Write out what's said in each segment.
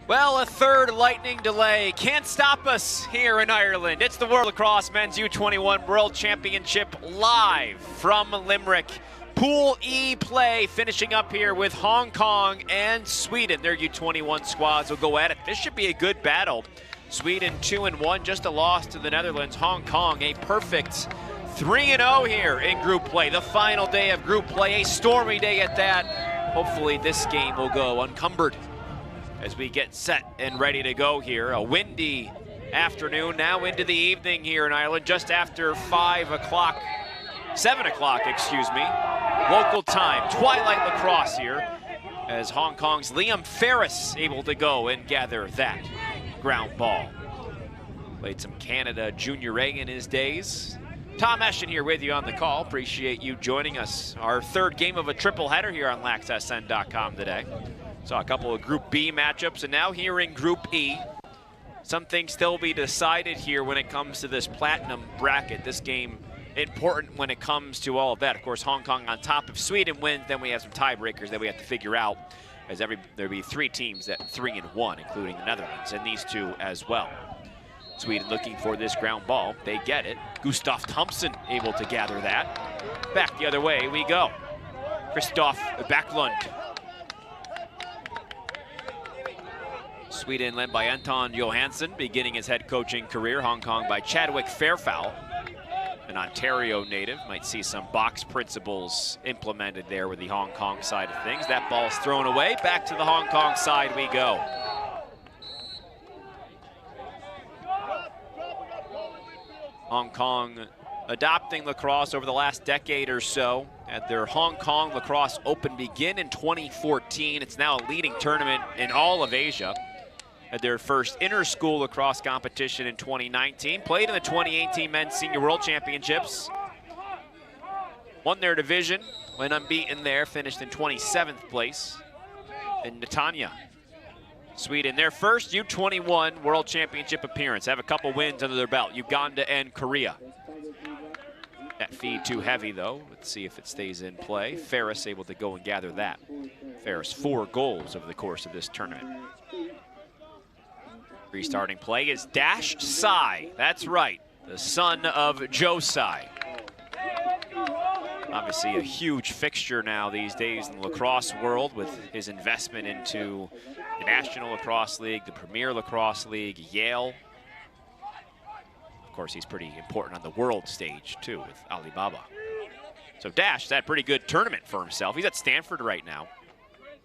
Well, a third lightning delay can't stop us here in Ireland. It's the World Lacrosse Men's U21 World Championship live from Limerick. Pool E play finishing up here with Hong Kong and Sweden. Their U21 squads will go at it. This should be a good battle. Sweden 2-1, just a loss to the Netherlands. Hong Kong a perfect 3-0 here in group play. The final day of group play, a stormy day at that. Hopefully this game will go unencumbered as we get set and ready to go here. A windy afternoon, now into the evening here in Ireland, just after 7 o'clock, excuse me, local time. Twilight lacrosse here as Hong Kong's Liam Ferris able to go and gather that ground ball. Played some Canada Junior A in his days. Tom Eschen here with you on the call. Appreciate you joining us. Our third game of a triple header here on laxsn.com today. Saw a couple of Group B matchups, and now here in Group E, some things still be decided here when it comes to this platinum bracket. This game important when it comes to all of that. Of course, Hong Kong on top. If Sweden wins, then we have some tiebreakers that we have to figure out, as there'll be 3 teams at 3-1, including the Netherlands, and these two as well. Sweden looking for this ground ball. They get it. Gustav Thompson able to gather that. Back the other way we go. Christoph Backlund. Sweden led by Anton Johansson, beginning his head coaching career. Hong Kong by Chadwick Fairfowl, an Ontario native. Might see some box principles implemented there with the Hong Kong side of things. That ball's thrown away. Back to the Hong Kong side we go. Hong Kong adopting lacrosse over the last decade or so. Had their Hong Kong Lacrosse Open begin in 2014. It's now a leading tournament in all of Asia. Had their first inter-school lacrosse competition in 2019. Played in the 2018 Men's Senior World Championships. Won their division, went unbeaten there, finished in 27th place in Netanya, Sweden. Their first U21 World Championship appearance. Have a couple wins under their belt, Uganda and Korea. That feed too heavy though. Let's see if it stays in play. Ferris able to go and gather that. Ferris 4 goals over the course of this tournament. Restarting play is Dash Sai. That's right, the son of Joe Sai. Obviously a huge fixture now these days in the lacrosse world with his investment into the National Lacrosse League, the Premier Lacrosse League, Yale. Of course, he's pretty important on the world stage too with Alibaba. So Dash had a pretty good tournament for himself. He's at Stanford right now.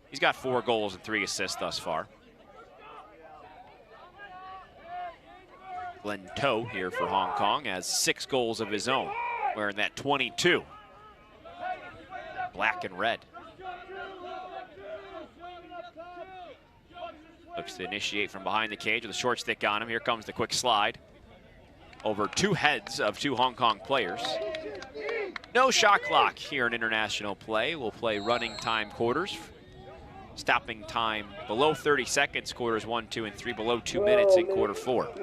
He's got 4 goals and 3 assists thus far. Glenn Toe here for Hong Kong has 6 goals of his own, wearing that 22. Black and red. Looks to initiate from behind the cage with a short stick on him. Here comes the quick slide over 2 heads of 2 Hong Kong players. No shot clock here in international play. We'll play running time quarters. Stopping time below 30 seconds, quarters 1, 2, and 3, below 2 minutes in quarter 4.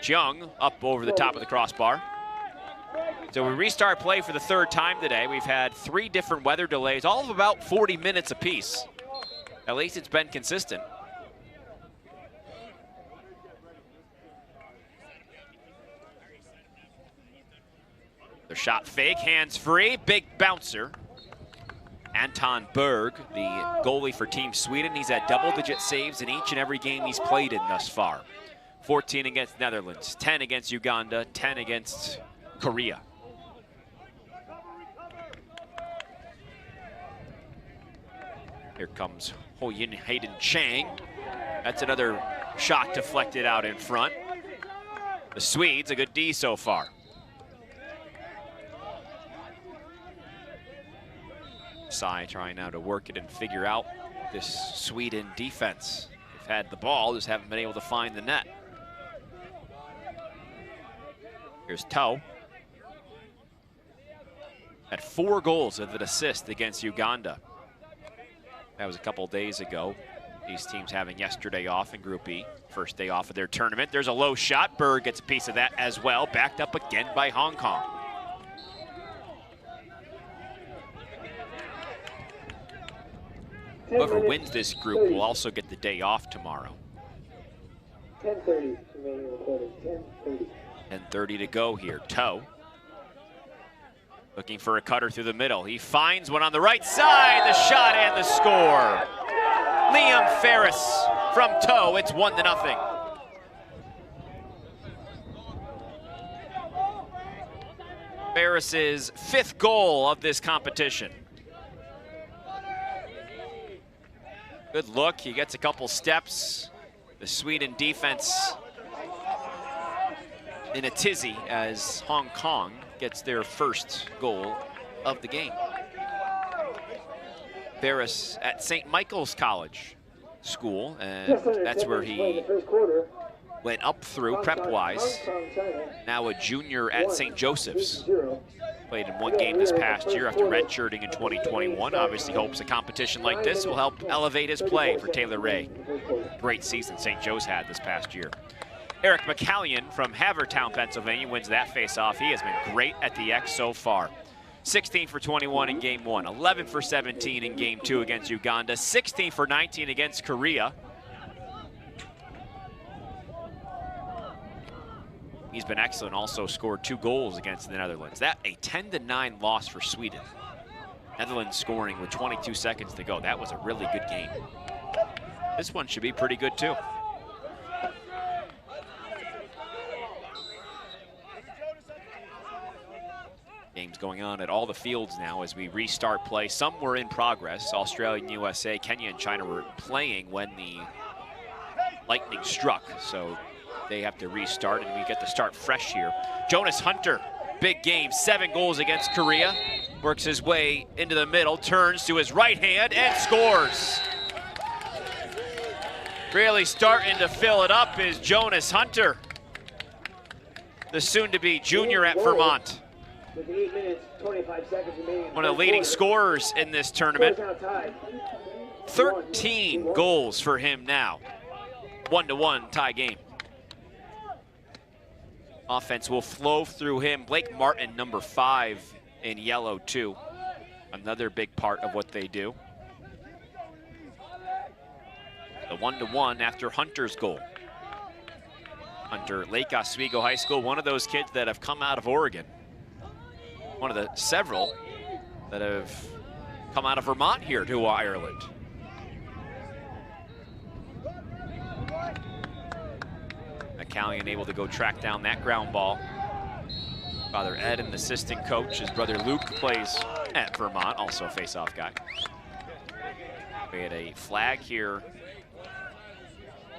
Jung up over the top of the crossbar. So we restart play for the 3rd time today. We've had 3 different weather delays, all of about 40 minutes apiece. At least it's been consistent. Their shot fake, hands free, big bouncer. Anton Berg, the goalie for Team Sweden. He's had double-digit saves in each and every game he's played in thus far. 14 against Netherlands, 10 against Uganda, 10 against Korea. Here comes Ho Yin Hayden Chang. That's another shot deflected out in front. The Swedes, a good D so far. Sai trying now to work it and figure out this Sweden defense. They've had the ball, just haven't been able to find the net. Here's Toe. Had 4 goals with an assist against Uganda. That was a couple days ago. These teams having yesterday off in Group E. First day off of their tournament. There's a low shot. Berg gets a piece of that as well. Backed up again by Hong Kong. Whoever wins this group will also get the day off tomorrow. 10:30 remaining recording. 10:30. 10:30 to go here. Toe. Looking for a cutter through the middle. He finds one on the right side. The shot and the score. Liam Ferris from Toe. It's 1-0. Ferris's 5th goal of this competition. Good look. He gets a couple steps. The Sweden defense in a tizzy as Hong Kong gets their 1st goal of the game. Ferris at St. Michael's College School, and that's where he went up through prep-wise. Now a junior at St. Joseph's. Played in 1 game this past year after redshirting in 2021. Obviously hopes a competition like this will help elevate his play for Taylor Ray. Great season St. Joe's had this past year. Eric McCallion from Havertown, Pennsylvania wins that face-off. He has been great at the X so far. 16 for 21 in game 1, 11 for 17 in game 2 against Uganda, 16 for 19 against Korea. He's been excellent, also scored 2 goals against the Netherlands. That a 10-9 loss for Sweden. Netherlands scoring with 22 seconds to go. That was a really good game. This one should be pretty good too. Games going on at all the fields now as we restart play. Some were in progress. Australia and USA, Kenya and China were playing when the lightning struck. So they have to restart, and we get to start fresh here. Jonas Hunter, big game, 7 goals against Korea. Works his way into the middle, turns to his right hand, and scores. Really starting to fill it up is Jonas Hunter, the soon-to-be junior at Vermont. With 8 minutes, 25 seconds remaining. One of the leading scorers in this tournament. 13 goals for him now. 1-1 tie game. Offense will flow through him. Blake Martin, number 5 in yellow too. Another big part of what they do. The 1-1 after Hunter's goal. Hunter, Lake Oswego High School, one of those kids that have come out of Oregon. One of the several that have come out of Vermont here to Ireland. McCallion able to go track down that ground ball. Father Ed, an assistant coach. His brother Luke plays at Vermont, also a face-off guy. We had a flag here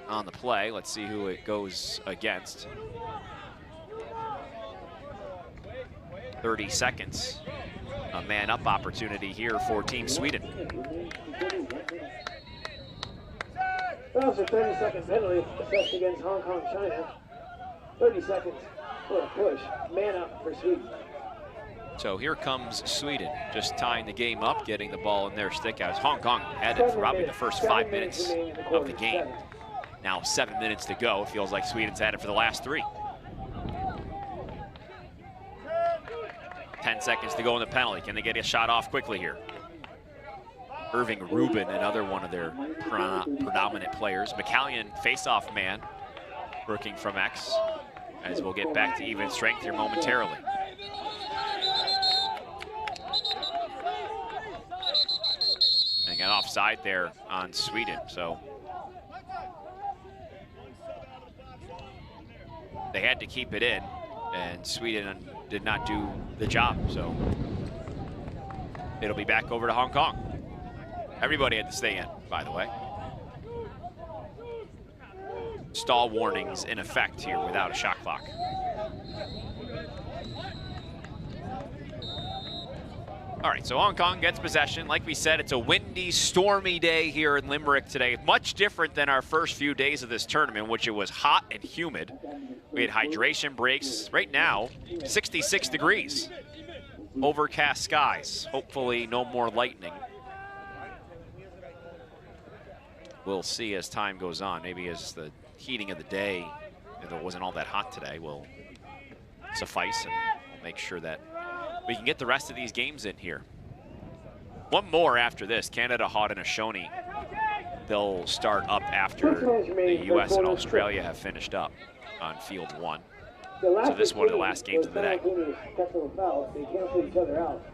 on the play. Let's see who it goes against. 30 seconds. A man-up opportunity here for Team Sweden. That was a 30-second penalty, especially against Hong Kong, China. 30 seconds. What a push. Man up for Sweden. So here comes Sweden, just tying the game up, getting the ball in their stick as Hong Kong had it for probably the first 5 minutes of the game. Now 7 minutes to go. It feels like Sweden's had it for the last 3. 10 seconds to go in the penalty. Can they get a shot off quickly here? Irving Rubin, another one of their predominant players. McCallion, face-off man, working from X, as we'll get back to even strength here momentarily. And got offside there on Sweden, so they had to keep it in, and Sweden did not do the job, so it'll be back over to Hong Kong. Everybody had to stay in, by the way. Stall warnings in effect here without a shot clock. All right, so Hong Kong gets possession. Like we said, it's a windy, stormy day here in Limerick today. Much different than our first few days of this tournament, which it was hot and humid. We had hydration breaks. Right now, 66 degrees. Overcast skies. Hopefully no more lightning. We'll see as time goes on. Maybe as the heating of the day, if it wasn't all that hot today, will suffice, and we'll make sure that we can get the rest of these games in here. One more after this. Canada, Haudenosaunee. They'll start up after the U.S. and Australia have finished up on field 1. So this is one of the last games of the day. Technical fouls. They canceled each other out.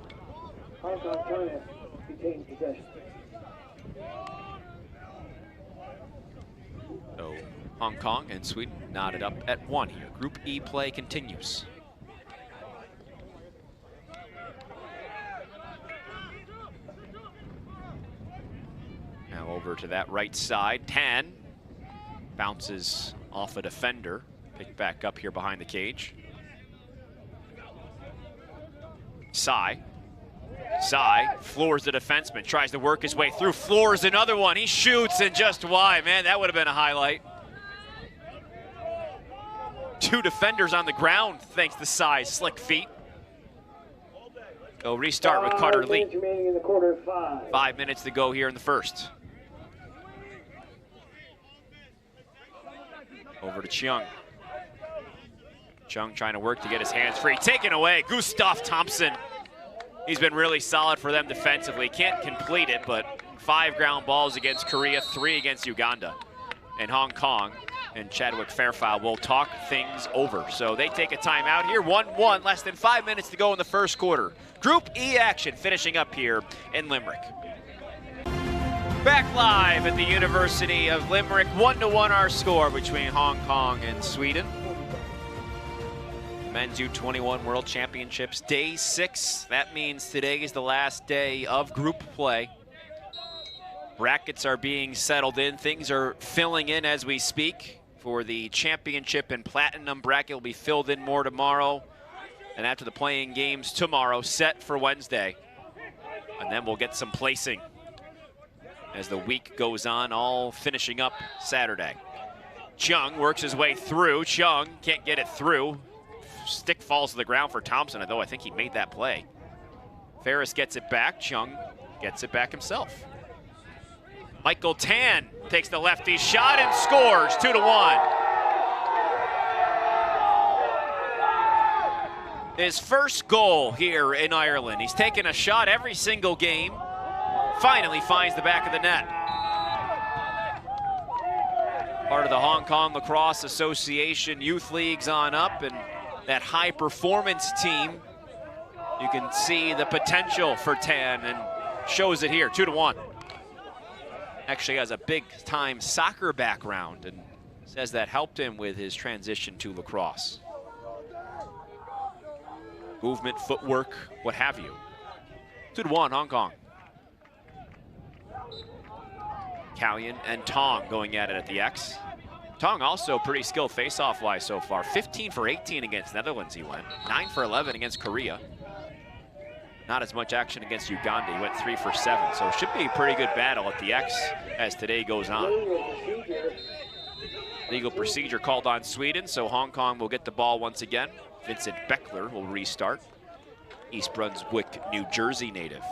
Hong Kong, China retained possession. So Hong Kong and Sweden knotted up at 1 here. Group E play continues. Now over to that right side. Tan bounces off a defender. Picked back up here behind the cage. Sai floors the defenseman, tries to work his way through, floors another one. He shoots, and just why, man, that would have been a highlight. 2 defenders on the ground thanks to Sai's slick feet. They'll restart with Carter Lee. Remaining in the quarter, 5. 5 minutes to go here in the first. Over to Cheung. Cheung trying to work to get his hands free. Taken away, Gustav Thompson. He's been really solid for them defensively. Can't complete it, but 5 ground balls against Korea, 3 against Uganda. And Hong Kong and Chadwick Fairfowl will talk things over. So they take a timeout here, 1-1, less than 5 minutes to go in the first quarter. Group E action finishing up here in Limerick. Back live at the University of Limerick, 1-1 our score between Hong Kong and Sweden. Men's U21 World Championships, day 6. That means today is the last day of group play. Brackets are being settled in. Things are filling in as we speak. For the championship and platinum bracket will be filled in more tomorrow. And after the playing games tomorrow, set for Wednesday. And then we'll get some placing as the week goes on, all finishing up Saturday. Cheung works his way through. Cheung can't get it through. Stick falls to the ground for Thompson, although I think he made that play. Ferris gets it back. Cheung gets it back himself. Michael Tan takes the lefty shot and scores, 2-1. His first goal here in Ireland. He's taken a shot every single game. Finally finds the back of the net. Part of the Hong Kong Lacrosse Association Youth Leagues on up, and that high performance team, you can see the potential for Tan and shows it here, 2-1. Actually has a big time soccer background and says that helped him with his transition to lacrosse. Movement, footwork, what have you. 2-1 Hong Kong. Callion and Tong going at it at the X. Tong also pretty skilled face-off-wise so far. 15 for 18 against Netherlands he went. 9 for 11 against Korea. Not as much action against Uganda. He went 3 for 7. So it should be a pretty good battle at the X as today goes on. Legal procedure called on Sweden, so Hong Kong will get the ball once again. Vincent Beckler will restart. East Brunswick, New Jersey native.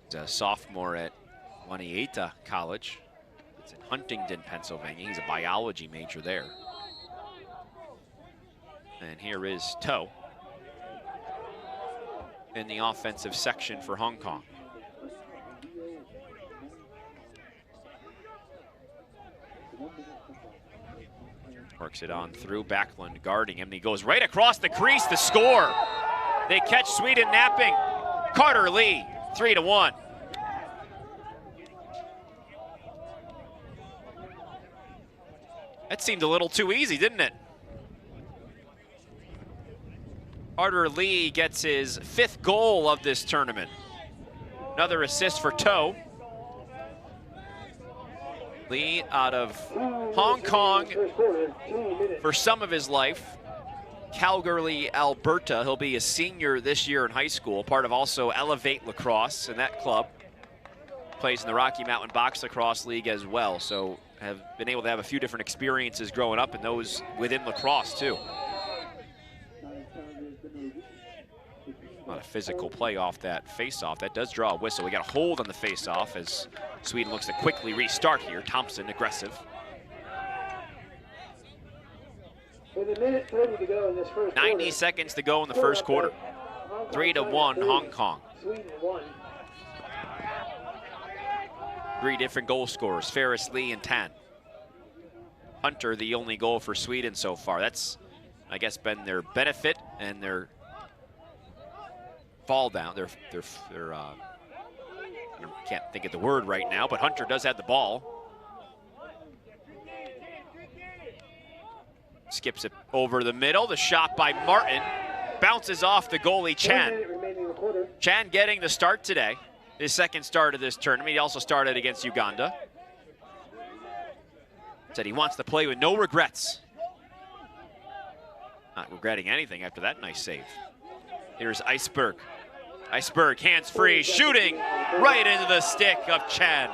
He's a sophomore at Waniata College. It's in Huntington, Pennsylvania. He's a biology major there. And here is Toe in the offensive section for Hong Kong. Works it on through, Backlund guarding him, and he goes right across the crease to score. They catch Sweden napping. Carter Lee, 3-1. That seemed a little too easy, didn't it? Carter Lee gets his 5th goal of this tournament. Another assist for Toe. Lee out of Hong Kong for some of his life. Calgary, Alberta. He'll be a senior this year in high school, part of also Elevate Lacrosse, and that club plays in the Rocky Mountain Box Lacrosse League as well. So have been able to have a few different experiences growing up, and those within lacrosse too. A lot of physical play off that face-off. That does draw a whistle. We got a hold on the face-off as Sweden looks to quickly restart here. Thompson, aggressive. With a minute 30 to go in this first 90 quarter. seconds to go in the first quarter. 3-1 Hong Kong. Sweden 1. 3 different goal scorers, Ferris, Lee, and Tan. Hunter, the only goal for Sweden so far. That's, I guess, been their benefit and their fall down. I can't think of the word right now, but Hunter does have the ball. Skips it over the middle. The shot by Martin bounces off the goalie, Chan. Chan getting the start today. His second start of this tournament. He also started against Uganda. Said he wants to play with no regrets. Not regretting anything after that nice save. Here's Iceberg. Iceberg, hands free, shooting right into the stick of Chan.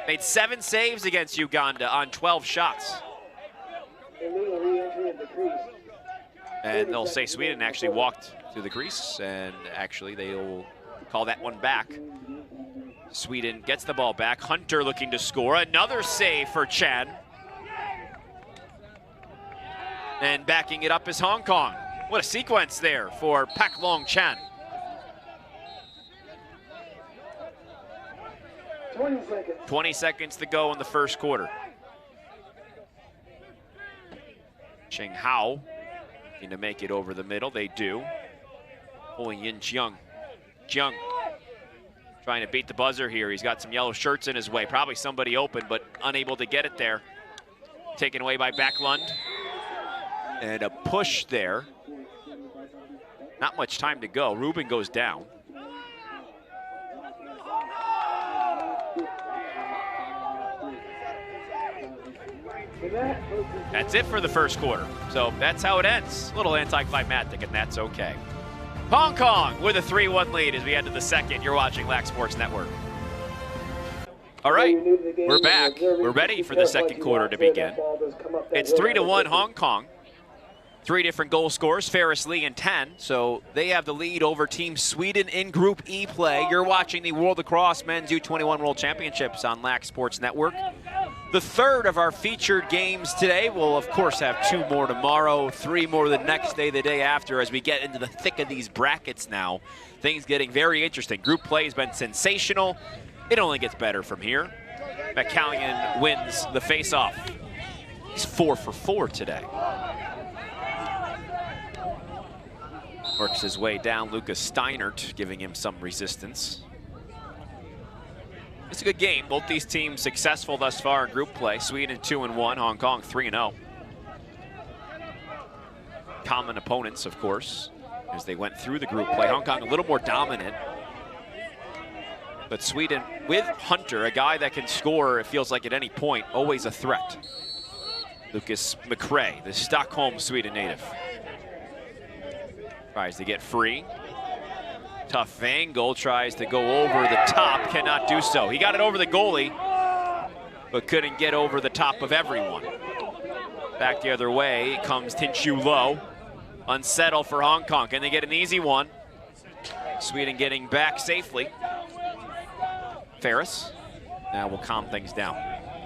Made 7 saves against Uganda on 12 shots. And they'll say Sweden actually walked through the crease, and actually they'll call that one back. Sweden gets the ball back. Hunter looking to score. Another save for Chan. And backing it up is Hong Kong. What a sequence there for Pak Long Chan. 20 seconds. 20 seconds to go in the first quarter. Cheng Hao looking to make it over the middle. They do. Pulling in Jiang. Jiang trying to beat the buzzer here. He's got some yellow shirts in his way. Probably somebody open, but unable to get it there. Taken away by Backlund. And a push there. Not much time to go. Ruben goes down. That's it for the first quarter. So that's how it ends. A little anticlimactic, and that's okay. Hong Kong with a 3-1 lead as we head to the second. You're watching Lax Sports Network. All right, we're back. We're ready for the second quarter to begin. It's 3-1 Hong Kong. 3 different goal scorers, Ferris, Lee, and Tan. So they have the lead over Team Sweden in Group E play. You're watching the World Lacrosse Men's U21 World Championships on Lax Sports Network. The third of our featured games today. We'll, of course, have 2 more tomorrow, 3 more the next day, the day after, as we get into the thick of these brackets now. Things getting very interesting. Group play has been sensational. It only gets better from here. McCallion wins the face-off. He's 4 for 4 today. Works his way down, Lucas Steinert giving him some resistance. It's a good game. Both these teams successful thus far in group play. Sweden 2-1, Hong Kong 3-0. Common opponents, of course, as they went through the group play. Hong Kong a little more dominant. But Sweden with Hunter, a guy that can score, it feels like at any point, always a threat. Lucas McRae, the Stockholm, Sweden native. Tries to get free. Tough angle, tries to go over the top, cannot do so. He got it over the goalie, but couldn't get over the top of everyone. Back the other way comes Tinshu Low. Unsettled for Hong Kong. Can they get an easy one? Sweden getting back safely. Ferris now will calm things down.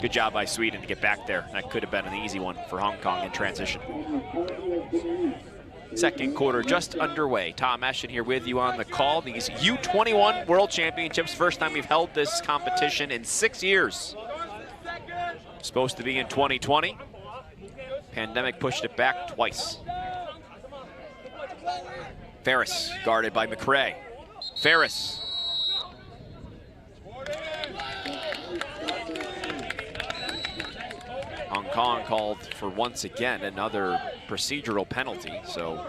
Good job by Sweden to get back there. That could have been an easy one for Hong Kong in transition. Second quarter just underway. Tom Eschen here with you on the call. These U21 World Championships, first time we've held this competition in 6 years. Supposed to be in 2020. Pandemic pushed it back twice. Ferris guarded by McRae. Ferris. Hong Kong called for, once again, another procedural penalty. So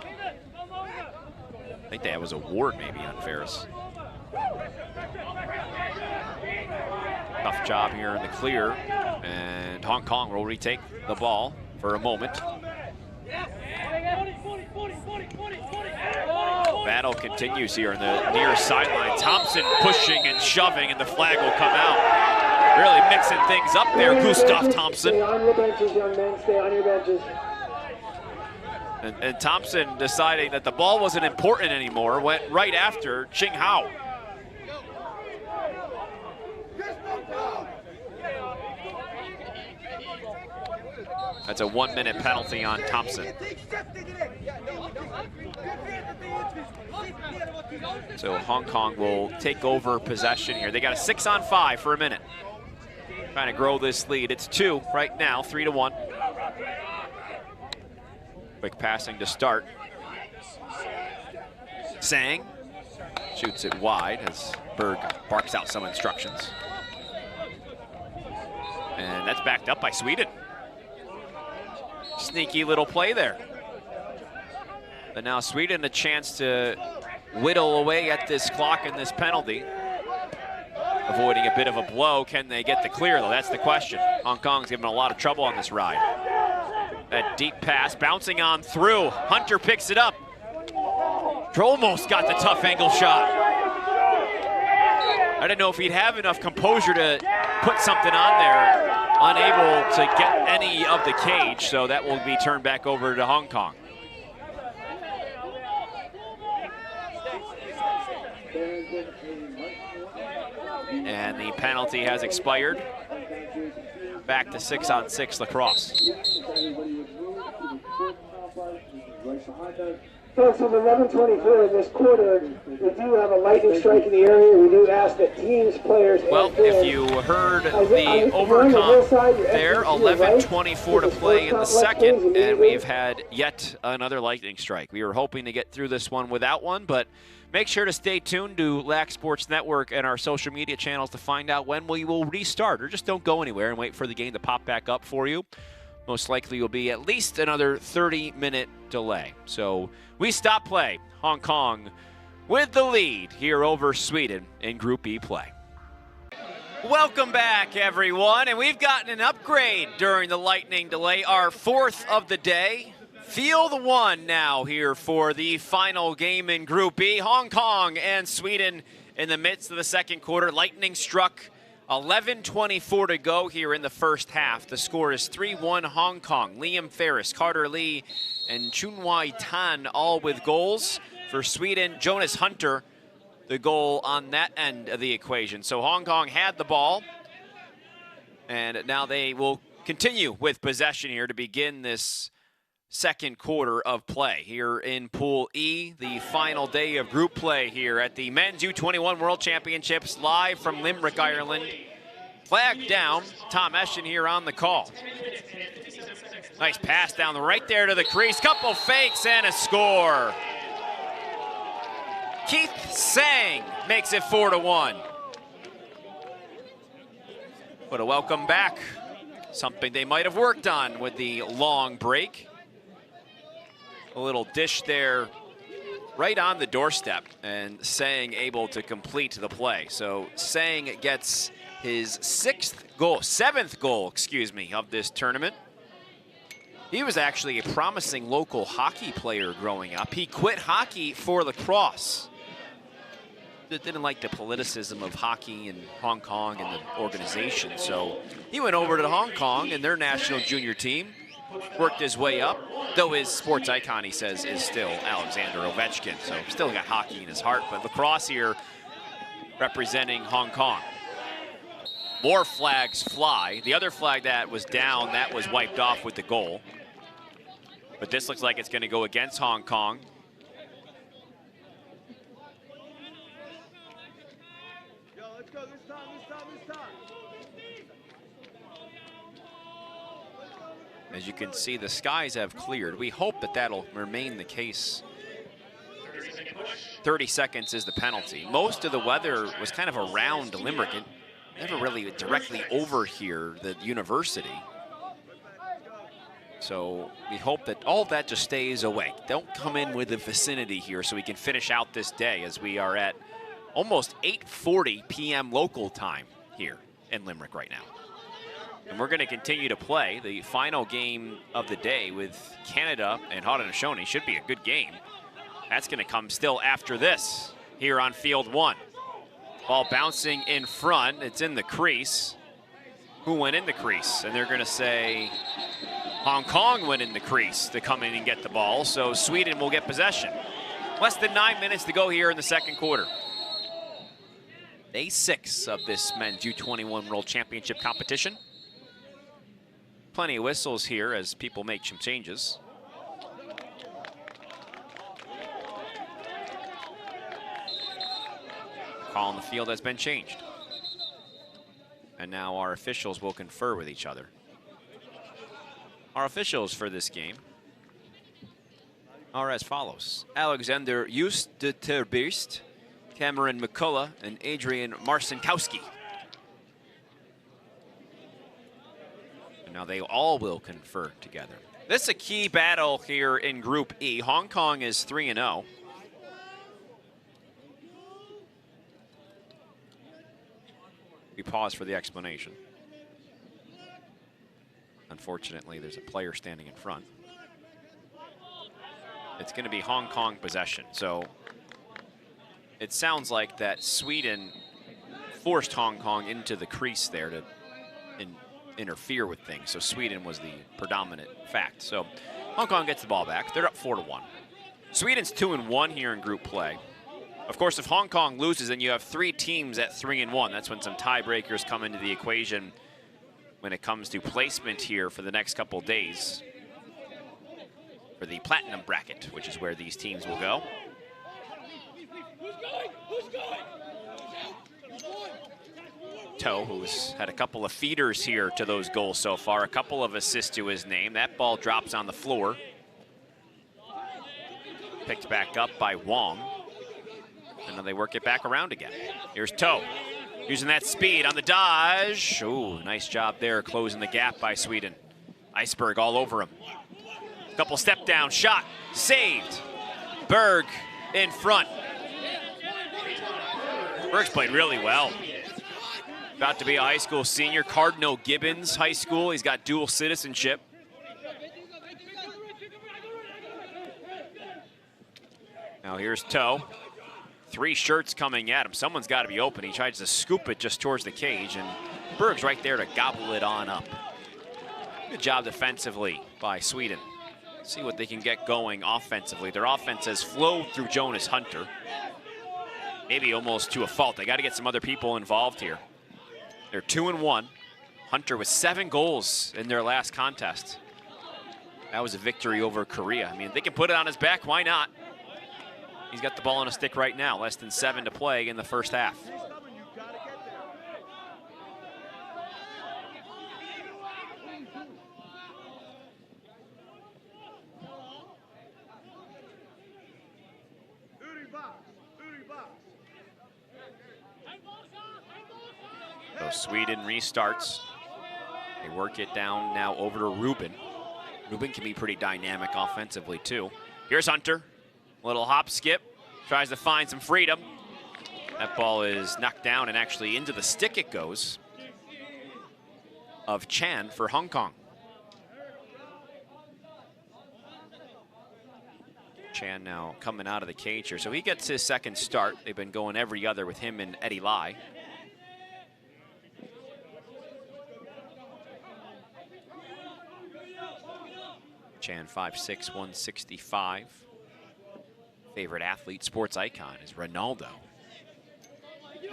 I think that was a ward maybe on Ferris. Tough job here in the clear. And Hong Kong will retake the ball for a moment. Battle continues here in the near sideline. Thompson pushing and shoving, and the flag will come out. Really mixing things up there, Gustav Thompson. Stay on your benches, young men. Stay on your benches. And Thompson deciding that the ball wasn't important anymore, went right after Cheng Hao. That's a 1-minute penalty on Thompson. So Hong Kong will take over possession here. They got a 6-on-5 for a minute. Trying to grow this lead. It's 2 right now, 3-1. Quick passing to start. Sang shoots it wide as Berg barks out some instructions. And that's backed up by Sweden. Sneaky little play there. But now Sweden a chance to whittle away at this clock and this penalty. Avoiding a bit of a blow. Can they get the clear, though? That's the question. Hong Kong's given a lot of trouble on this ride. That deep pass bouncing on through. Hunter picks it up. Almost got the tough angle shot. I didn't know if he'd have enough composure to put something on there. Unable to get any of the cage, so that will be turned back over to Hong Kong. And the penalty has expired. Back to 6-on-6 Lacrosse. Folks, with 11:24 in this quarter, we do have a lightning strike in the area. We do ask that teams, players, well, if you heard the overcome there, 11:24 to play in the second, and we've had yet another lightning strike. We were hoping to get through this one without one, but make sure to stay tuned to Lax Sports Network and our social media channels to find out when we will restart, or just don't go anywhere and wait for the game to pop back up for you. Most likely will be at least another 30-minute delay. So we stop play. Hong Kong with the lead here over Sweden in Group E play. Welcome back, everyone. And we've gotten an upgrade during the lightning delay, our 4th of the day. Field 1 now here for the final game in Group E. Hong Kong and Sweden in the midst of the second quarter. Lightning struck. 11:24 to go here in the first half. The score is 3-1 Hong Kong. Liam Ferris, Carter Lee, and Chunwai Tan all with goals. For Sweden, Jonas Hunter, the goal on that end of the equation. So Hong Kong had the ball, and now they will continue with possession here to begin this second quarter of play here in Pool E, the final day of group play here at the Men's U21 World Championships, live from Limerick, Ireland. Flag down, Tom Eschen here on the call. Nice pass down right there to the crease, couple fakes and a score. Keith Sang makes it 4-1. But a welcome back, something they might have worked on with the long break. A little dish there right on the doorstep, and Sang able to complete the play. So Sang gets his 7th goal, of this tournament. He was actually a promising local hockey player growing up. He quit hockey for lacrosse. Didn't like the politicism of hockey in Hong Kong and the organization. So he went over to Hong Kong and their national junior team, worked his way up, though his sports icon, he says, is still Alexander Ovechkin. So still got hockey in his heart, but lacrosse here representing Hong Kong. More flags fly. The other flag that was down, that was wiped off with the goal. But this looks like it's going to go against Hong Kong. As you can see, the skies have cleared. We hope that that'll remain the case. 30 seconds is the penalty. Most of the weather was kind of around Limerick. It never really directly over here, the university. So we hope that all of that just stays away. Don't come in with the vicinity here so we can finish out this day, as we are at almost 8:40 p.m. local time here in Limerick right now. And we're going to continue to play the final game of the day with Canada and Haudenosaunee. Should be a good game. That's going to come still after this here on Field 1. Ball bouncing in front. It's in the crease. Who went in the crease? And they're going to say Hong Kong went in the crease to come in and get the ball. So Sweden will get possession. Less than 9 minutes to go here in the second quarter. Day 6 of this Men's U21 World Championship competition. Plenty of whistles here as people make some changes. call on the field has been changed. And now our officials will confer with each other. Our officials for this game are as follows: Alexander Justerbist, Cameron McCullough, and Adrian Marcinkowski. And now they all will confer together. This is a key battle here in Group E. Hong Kong is 3-0. We pause for the explanation. Unfortunately, there's a player standing in front. It's going to be Hong Kong possession. So it sounds like that Sweden forced Hong Kong into the crease there to interfere with things. So Sweden was the predominant fact. So Hong Kong gets the ball back. They're up 4-1. Sweden's 2-1 here in group play. Of course, if Hong Kong loses, then you have 3 teams at 3-1. That's when some tiebreakers come into the equation when it comes to placement here for the next couple days for the platinum bracket, which is where these teams will go. Toe, who's had a couple of feeders here to those goals so far, a couple of assists to his name. That ball drops on the floor. Picked back up by Wong. And then they work it back around again. Here's Toe, using that speed on the dodge. Ooh, nice job there, closing the gap by Sweden. Iceberg all over him. Couple step down, shot, saved. Berg in front. Berg's played really well. About to be a high school senior, Cardinal Gibbons High School. He's got dual citizenship. Now here's Toe. 3 shirts coming at him. Someone's got to be open. He tries to scoop it just towards the cage, and Berg's right there to gobble it on up. Good job defensively by Sweden. See what they can get going offensively. Their offense has flowed through Jonas Hunter. Maybe almost to a fault. They got to get some other people involved here. They're 2-1. Hunter with 7 goals in their last contest. That was a victory over Korea. I mean, if they can put it on his back, why not? He's got the ball on a stick right now. Less than 7 to play in the first half. So Sweden restarts. They work it down now over to Ruben. Ruben can be pretty dynamic offensively too. Here's Hunter. Little hop skip, tries to find some freedom. That ball is knocked down and actually into the stick it goes of Chan for Hong Kong. Chan now coming out of the cage here. So he gets his second start. They've been going every other with him and Eddie Lai. Chan 5'6", 165. Favorite athlete, sports icon is Ronaldo.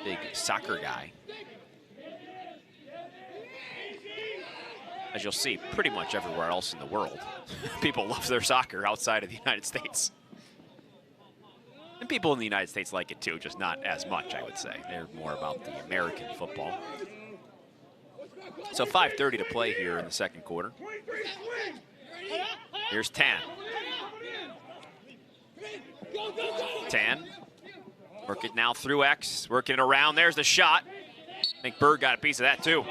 Big soccer guy. As you'll see, pretty much everywhere else in the world, people love their soccer outside of the United States. And people in the United States like it too, just not as much, I would say. They're more about the American football. So 5:30 to play here in the second quarter. Here's Tan. Tan, work it now through X, working it around. There's the shot. I think Berg got a piece of that too.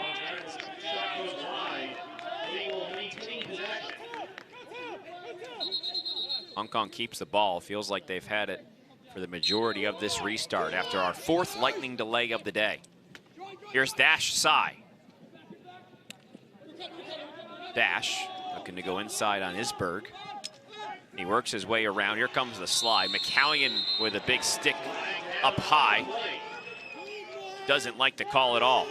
Hong Kong keeps the ball. Feels like they've had it for the majority of this restart after our 4th lightning delay of the day. Here's Dash Sai. Dash looking to go inside on Isberg. He works his way around. Here comes the slide. McCallion with a big stick up high. Doesn't like the call at all.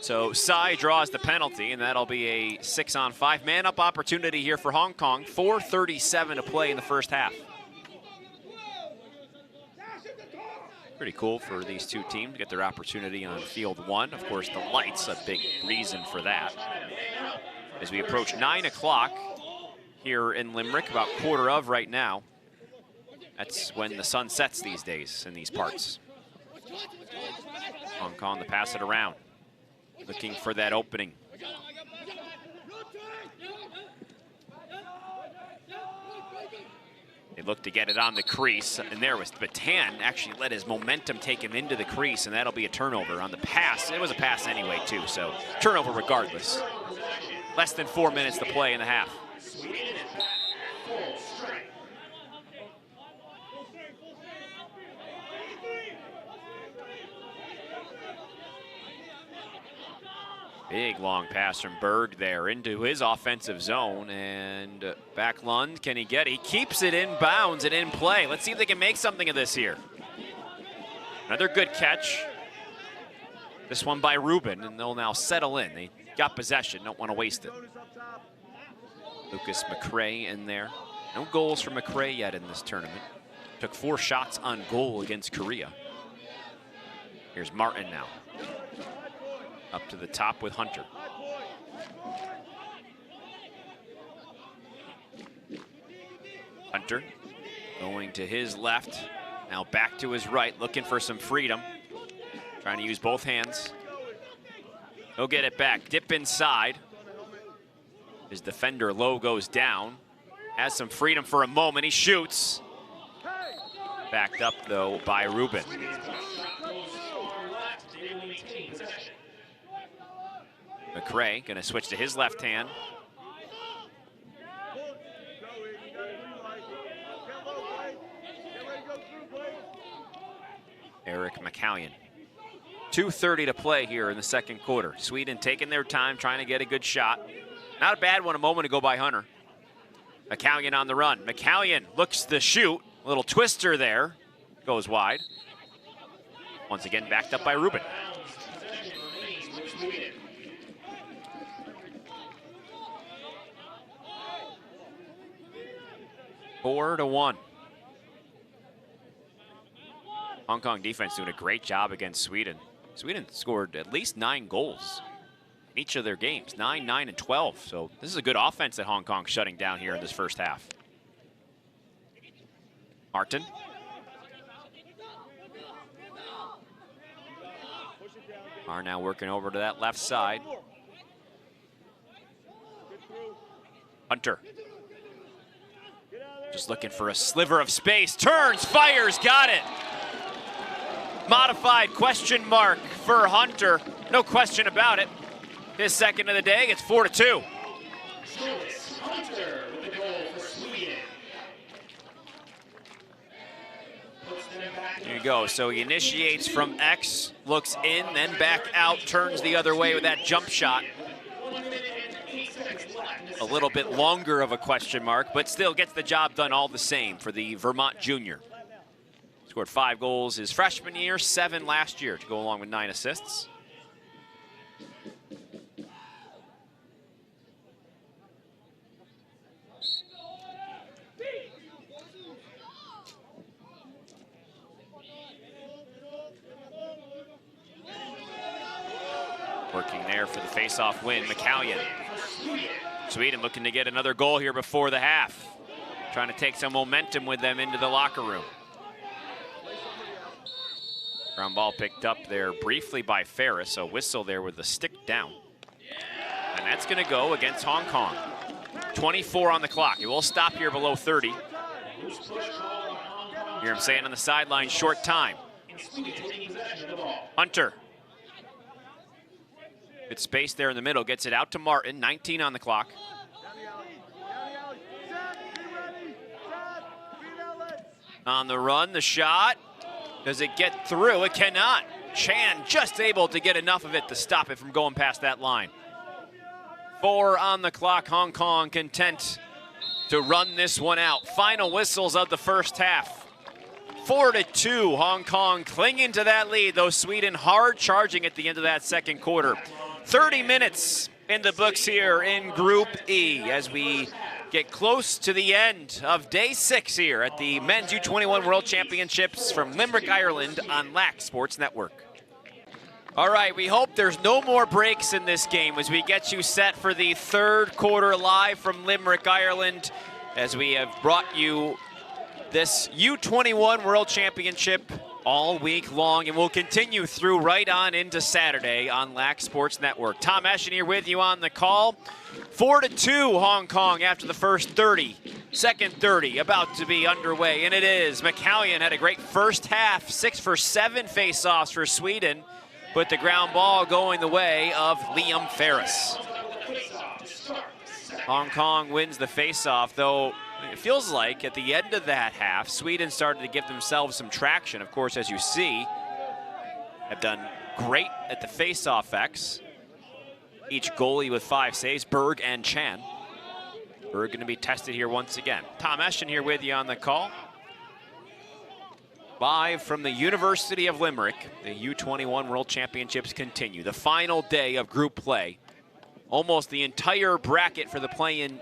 So Sai draws the penalty, and that'll be a 6-on-5 man-up opportunity here for Hong Kong. 4:37 to play in the first half. Pretty cool for these two teams to get their opportunity on field 1. Of course, the lights, a big reason for that. As we approach 9 o'clock here in Limerick, about quarter of right now, That's when the sun sets these days in these parts. Hong Kong to pass it around, looking for that opening. They look to get it on the crease, and there was Batan actually let his momentum take him into the crease, and that'll be a turnover on the pass. It was a pass anyway, too, so turnover regardless. Less than 4 minutes to play in the half. Big long pass from Berg there into his offensive zone, and back Lund, can he get it? He keeps it in bounds and in play. Let's see if they can make something of this here. Another good catch. This one by Rubin, and they'll now settle in. They got possession, don't want to waste it. Lucas McRae in there. No goals for McRae yet in this tournament. Took 4 shots on goal against Korea. Here's Martin now. Up to the top with Hunter. Hunter going to his left, now back to his right, looking for some freedom. Trying to use both hands. He'll get it back, dip inside. His defender Lowe goes down. Has some freedom for a moment, he shoots. Backed up though by Rubin. McRae gonna switch to his left hand. Eric McCallion. 2:30 to play here in the second quarter. Sweden taking their time, trying to get a good shot. Not a bad one a moment ago by Hunter. McCallion on the run. McCallion looks to shoot. A little twister there. Goes wide. Once again backed up by Rubin. Four to 1. Hong Kong defense doing a great job against Sweden. Sweden scored at least 9 goals in each of their games, 9, 9, and 12. So this is a good offense that Hong Kong shutting down here in this first half. Martin. Are now working over to that left side. Hunter. Just looking for a sliver of space. Turns, fires, got it. Modified question mark for Hunter. No question about it. His second of the day, it's 4-2. Hunter with the goal for Sweden. There you go. So he initiates from X, looks in, then back out, turns the other way with that jump shot. A little bit longer of a question mark, but still gets the job done all the same for the Vermont junior. Scored 5 goals his freshman year, 7 last year to go along with 9 assists. Working there for the face-off win, McCallion. Sweden looking to get another goal here before the half. Trying to take some momentum with them into the locker room. Ground ball picked up there briefly by Ferris, a whistle there with the stick down. And that's gonna go against Hong Kong. 24 on the clock. It will stop here below 30. Hear him saying on the sideline, short time. Hunter. Good space there in the middle, gets it out to Martin, 19 on the clock. On the run, the shot. Does it get through? It cannot. Chan just able to get enough of it to stop it from going past that line. 4 on the clock, Hong Kong content to run this one out. Final whistles of the first half. 4-2, Hong Kong clinging to that lead, though Sweden hard charging at the end of that second quarter. 30 minutes in the books here in Group E as we get close to the end of day 6 here at the Men's U21 World Championships from Limerick, Ireland on Lax Sports Network. All right, we hope there's no more breaks in this game as we get you set for the third quarter live from Limerick, Ireland, as we have brought you this U21 World Championship all week long, and will continue through right on into Saturday on Lax Sports Network. Tom Eschen here with you on the call. 4-2 Hong Kong after the first 30. Second 30 about to be underway, and it is. McCallion had a great first half, 6 for 7 face-offs for Sweden, but the ground ball going the way of Liam Ferris. Hong Kong wins the face-off, though it feels like at the end of that half, Sweden started to give themselves some traction. Of course, as you see, have done great at the face-off X. Each goalie with 5 saves, Berg and Chan. Berg going to be tested here once again. Tom Eschen here with you on the call. Live from the University of Limerick, the U21 World Championships continue. The final day of group play. Almost the entire bracket for the play-in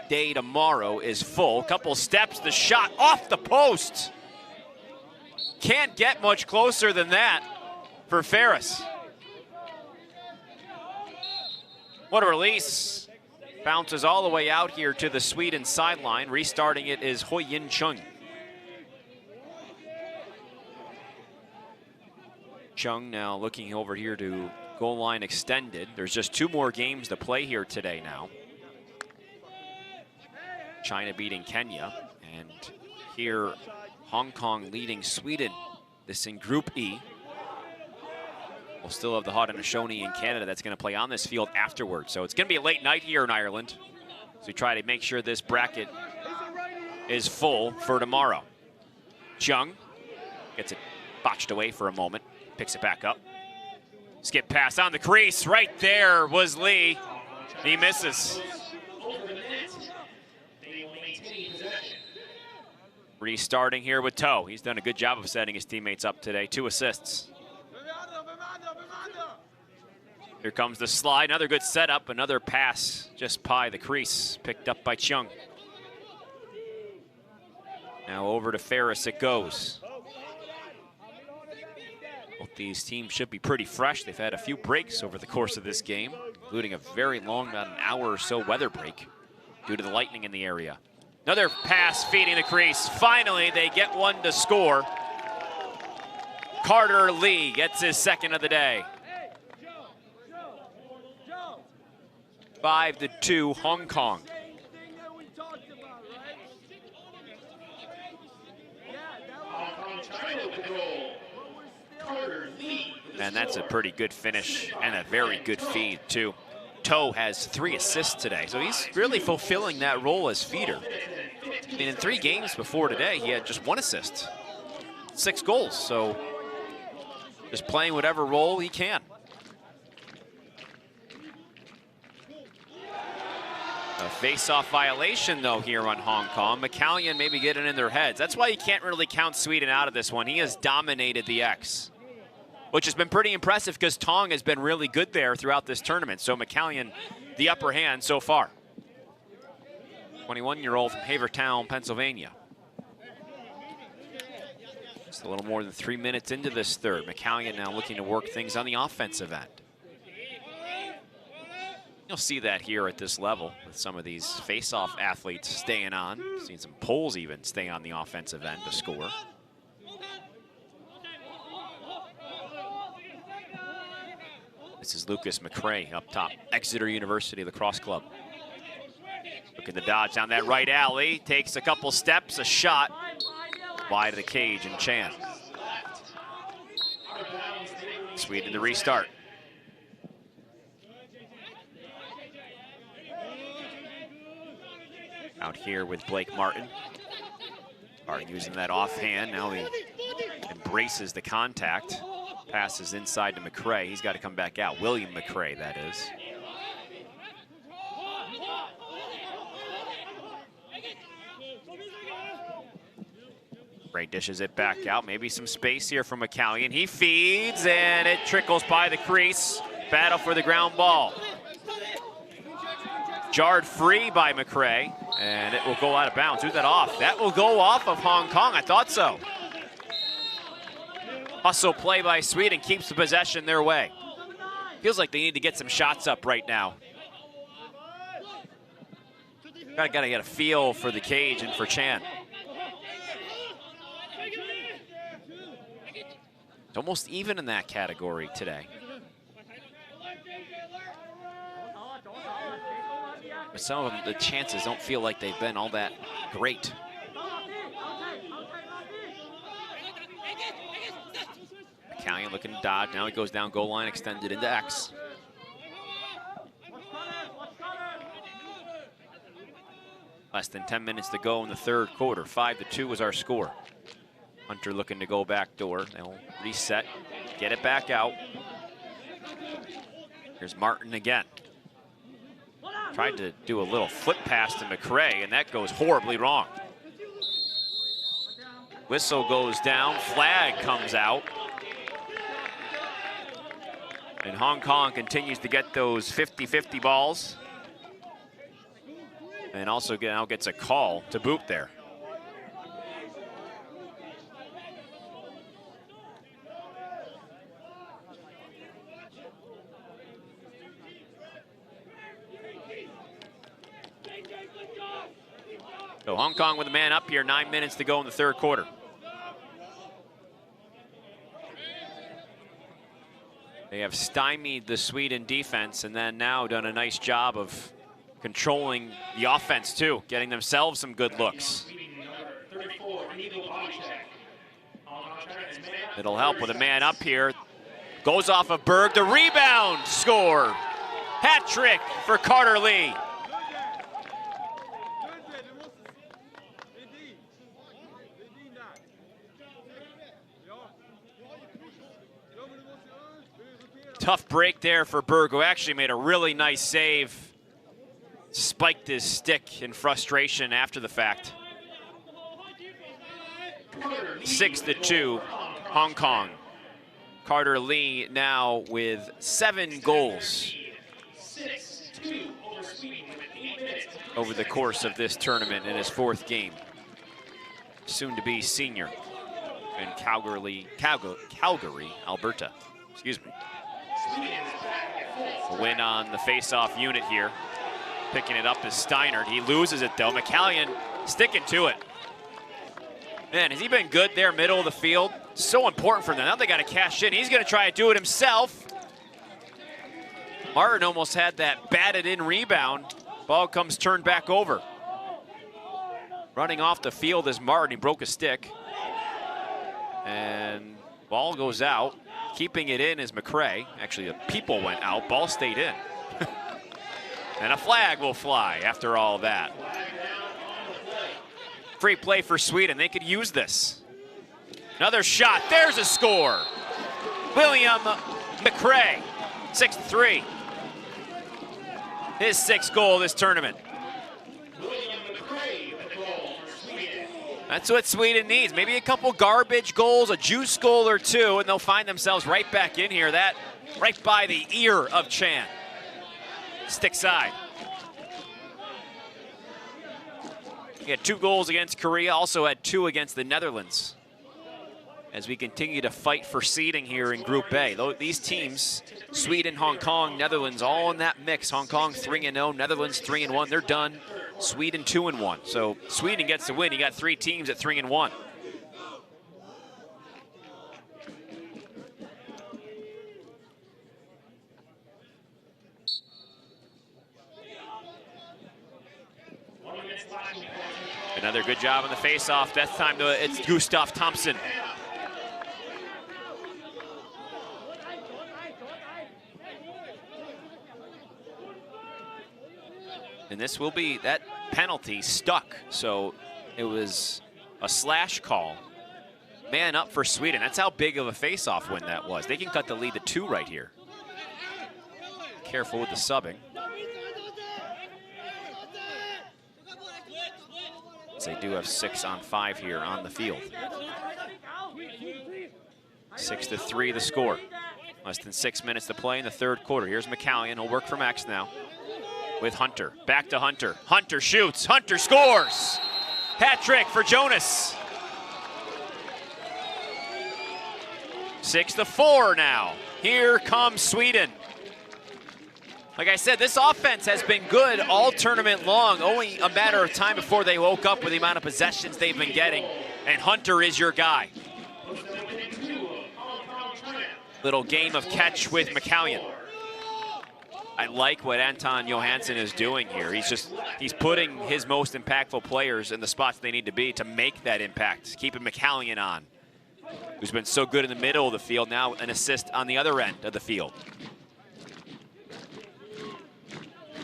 day tomorrow is full. Couple steps, the shot off the post. Can't get much closer than that for Ferris. What a release. Bounces all the way out here to the Sweden sideline. Restarting it is Hoi Yin Chung. Chung now looking over here to goal line extended. There's just 2 more games to play here today now. China beating Kenya, and here Hong Kong leading Sweden. This in Group E. We'll still have the Haudenosaunee in Canada that's going to play on this field afterwards. So it's going to be a late night here in Ireland. So we try to make sure this bracket is full for tomorrow. Chung gets it botched away for a moment, picks it back up. Skip pass on the crease. Right there was Lee. He misses. Restarting here with Toe. He's done a good job of setting his teammates up today. 2 assists. Here comes the slide. Another good setup. Another pass just by the crease. Picked up by Chung. Now over to Ferris it goes. Both these teams should be pretty fresh. They've had a few breaks over the course of this game, including a very long, about an hour or so weather break due to the lightning in the area. Another pass feeding the crease. Finally, they get one to score. Carter Lee gets his second of the day. 5-2 Hong Kong. And that's a pretty good finish and a very good feed too. Toe has 3 assists today, so he's really fulfilling that role as feeder. I mean, in 3 games before today, he had just 1 assist, 6 goals, so just playing whatever role he can. A face-off violation, though, here on Hong Kong. McCallion maybe getting in their heads. That's why you can't really count Sweden out of this one. He has dominated the X, which has been pretty impressive because Tong has been really good there throughout this tournament. So McCallion, the upper hand so far. 21-year-old from Havertown, Pennsylvania. Just a little more than 3 minutes into this third. McCallion now looking to work things on the offensive end. You'll see that here at this level with some of these face-off athletes staying on. Seen some poles even stay on the offensive end to score. This is Lucas McRae up top, Exeter University Lacrosse Club. Looking to dodge down that right alley, takes a couple steps, a shot wide of the cage, and Chan. Sweden to restart. Out here with Blake Martin. Martin using that offhand, now he embraces the contact. Passes inside to McRae. He's got to come back out. William McRae, that is. McRae dishes it back out. Maybe some space here from McCallion. He feeds, and it trickles by the crease. Battle for the ground ball. Jarred free by McRae, and it will go out of bounds. Who's that off? That will go off of Hong Kong. I thought so. Hustle play by Sweden keeps the possession their way. Feels like they need to get some shots up right now. Gotta get a feel for the cage and for Chan. It's almost even in that category today. But some of them, the chances don't feel like they've been all that great. McCallion looking to dodge. Now he goes down goal line, extended into X. Less than 10 minutes to go in the third quarter. 5-2 was our score. Hunter looking to go back door. They'll reset, get it back out. Here's Martin again. Tried to do a little flip pass to McCray, and that goes horribly wrong. Whistle goes down, flag comes out. And Hong Kong continues to get those 50-50 balls. And also now gets a call to boot there. So Hong Kong with a man up here, 9 minutes to go in the third quarter. They have stymied the Sweden defense and then now done a nice job of controlling the offense too, getting themselves some good looks. It'll help with a man up here. Goes off of Berg, the rebound, score. Hat trick for Carter Lee. Tough break there for Berg, who actually made a really nice save. Spiked his stick in frustration after the fact. 6-2, Hong Kong. Carter Lee now with 7 goals over the course of this tournament in his 4th game. Soon to be senior in Calgary, Alberta. Excuse me. A win on the face-off unit here. Picking it up is Steinert. He loses it though. McCallion sticking to it. Man, has he been good there, middle of the field? So important for them. Now they got to cash in. He's going to try to do it himself. Martin almost had that batted in rebound. Ball comes turned back over. Running off the field is Martin. He broke a stick. And ball goes out. Keeping it in is McCray. Actually, the people went out. Ball stayed in. And a flag will fly after all that. Free play for Sweden. They could use this. Another shot. There's a score. William McCray, 6-3. His 6th goal this tournament. That's what Sweden needs. Maybe a couple garbage goals, a juice goal or two, and they'll find themselves right back in here. That right by the ear of Chan. Stick side. He had 2 goals against Korea, also had 2 against the Netherlands. As we continue to fight for seeding here in Group A. These teams, Sweden, Hong Kong, Netherlands, all in that mix. Hong Kong 3-0, Netherlands 3-1. They're done. Sweden 2-1. So Sweden gets the win. You got 3 teams at 3-1. Another good job on the face-off. That time it's Gustav Thompson. And this will be, that penalty stuck. So it was a slash call. Man up for Sweden. That's how big of a face-off win that was. They can cut the lead to 2 right here. Careful with the subbing. They do have 6 on 5 here on the field. 6-3 the score. Less than 6 minutes to play in the third quarter. Here's McCallion. He'll work for Max now with Hunter. Back to Hunter. Hunter shoots. Hunter scores. Hat trick for Jonas. 6-4 now. Here comes Sweden. Like I said, this offense has been good all tournament long. Only a matter of time before they woke up with the amount of possessions they've been getting. And Hunter is your guy. Little game of catch with McCallion. I like what Anton Johansson is doing here. He's putting his most impactful players in the spots they need to be to make that impact. Keeping McCallion on, who's been so good in the middle of the field. Now an assist on the other end of the field.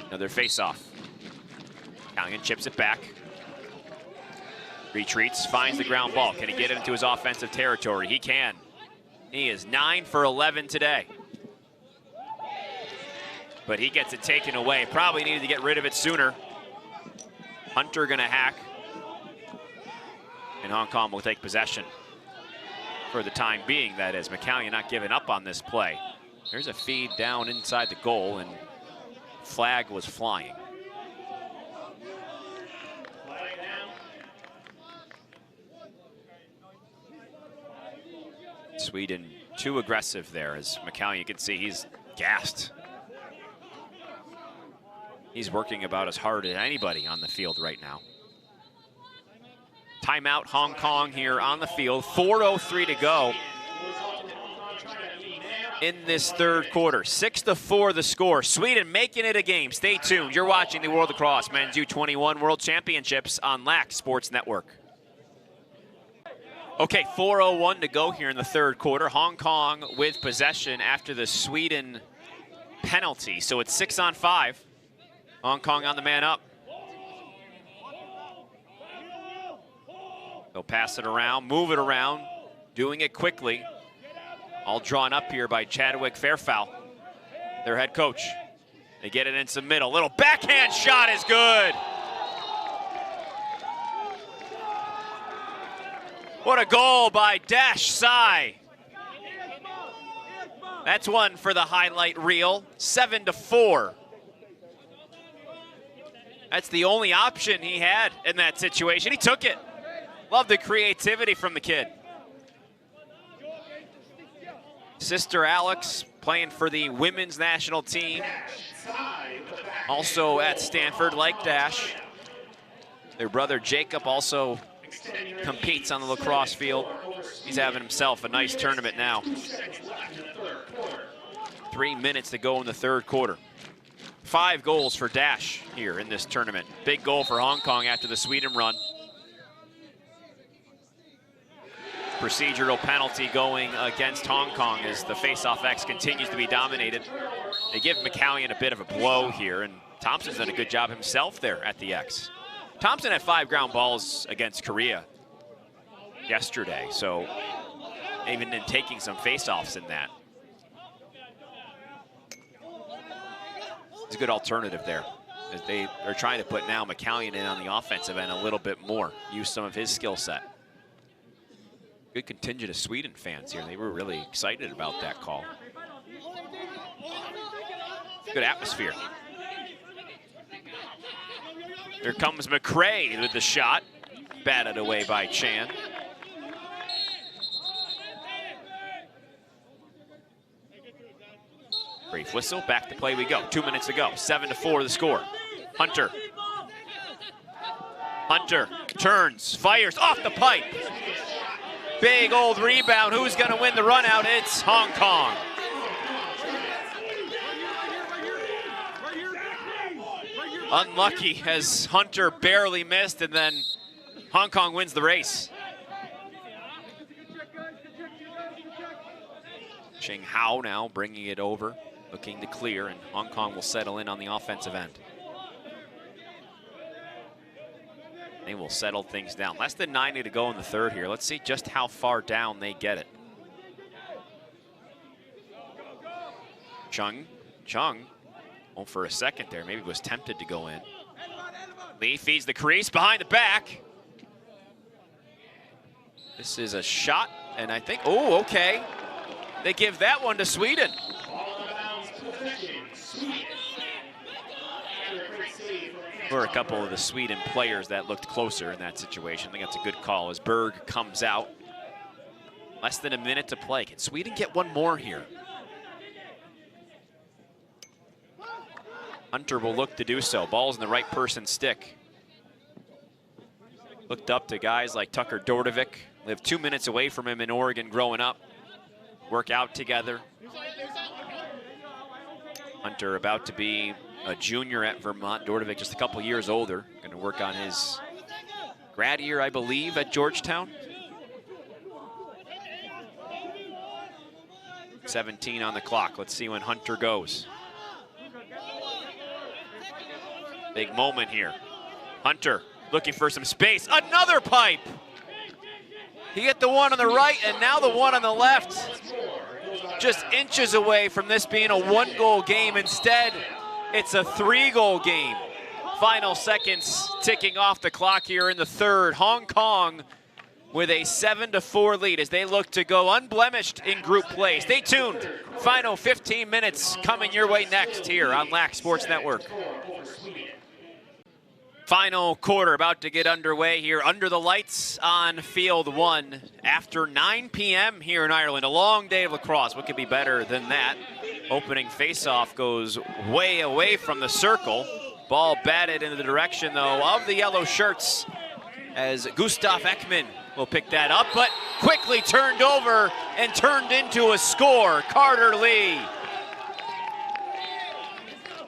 Another face-off. McCallion chips it back. Retreats, finds the ground ball. Can he get it into his offensive territory? He can. He is 9 for 11 today. But he gets it taken away. Probably needed to get rid of it sooner. Hunter gonna hack. And Hong Kong will take possession. For the time being, that is. McCallion not giving up on this play. There's a feed down inside the goal, and flag was flying. Sweden too aggressive there, as McCallion, you can see he's gassed. He's working about as hard as anybody on the field right now. Timeout, Hong Kong here on the field. 4:03 to go in this third quarter. 6-4 the score. Sweden making it a game. Stay tuned. You're watching the World Lacrosse Men's U21 World Championships on Lax Sports Network. Okay, 4:01 to go here in the third quarter. Hong Kong with possession after the Sweden penalty. So it's 6-on-5. Hong Kong on the man up. They'll pass it around, move it around, doing it quickly. All drawn up here by Chadwick Fairfowl, their head coach. They get it into the middle. Little backhand shot is good. What a goal by Dash Sai. That's one for the highlight reel. 7-4. That's the only option he had in that situation. He took it. Love the creativity from the kid. Sister Alex playing for the women's national team. Also at Stanford, like Dash. Their brother Jacob also competes on the lacrosse field. He's having himself a nice tournament now. 3 minutes to go in the third quarter. 5 goals for Dash here in this tournament. Big goal for Hong Kong after the Sweden run. Procedural penalty going against Hong Kong as the face-off X continues to be dominated. They give McCallion a bit of a blow here, and Thompson's done a good job himself there at the X. Thompson had 5 ground balls against Korea yesterday, so even in taking some face-offs in that. It's a good alternative there. As they are trying to put now McCallion in on the offensive end a little bit more, use some of his skill set. Good contingent of Sweden fans here. They were really excited about that call. Good atmosphere. Here comes McRae with the shot. Batted away by Chan. Brief whistle, back to play we go. 2 minutes to go, 7-4 the score. Hunter. Hunter turns, fires off the pipe. Big old rebound. Who's gonna win the run out? It's Hong Kong. Unlucky as Hunter barely missed, and then Hong Kong wins the race. Ching Hao now bringing it over, looking to clear, and Hong Kong will settle in on the offensive end. They will settle things down. Less than 90 to go in the third here. Let's see just how far down they get it. Chung, oh, for a second there, maybe was tempted to go in. Lee feeds the crease behind the back. This is a shot, and I think, oh, okay. They give that one to Sweden. For a couple of the Sweden players that looked closer in that situation. I think that's a good call as Berg comes out. Less than a minute to play. Can Sweden get one more here? Hunter will look to do so. Ball's in the right person's stick. Looked up to guys like Tucker Dordovic. Lived 2 minutes away from him in Oregon growing up. work out together. Hunter about to be a junior at Vermont. Dordovic just a couple years older. Going to work on his grad year, I believe, at Georgetown. 17 on the clock. Let's see when Hunter goes. Big moment here. Hunter looking for some space. Another pipe. He hit the one on the right and now the one on the left. Just inches away from this being a 1-goal game. Instead, it's a 3-goal game. Final seconds ticking off the clock here in the third. Hong Kong with a 7-4 lead as they look to go unblemished in group play. Stay tuned. Final 15 minutes coming your way next here on Lax Sports Network. Final quarter about to get underway here under the lights on field 1 after 9 p.m. here in Ireland. A long day of lacrosse. What could be better than that? Opening faceoff goes way away from the circle. Ball batted in the direction, though, of the yellow shirts as Gustav Ekman will pick that up, but quickly turned over and turned into a score. Carter Lee.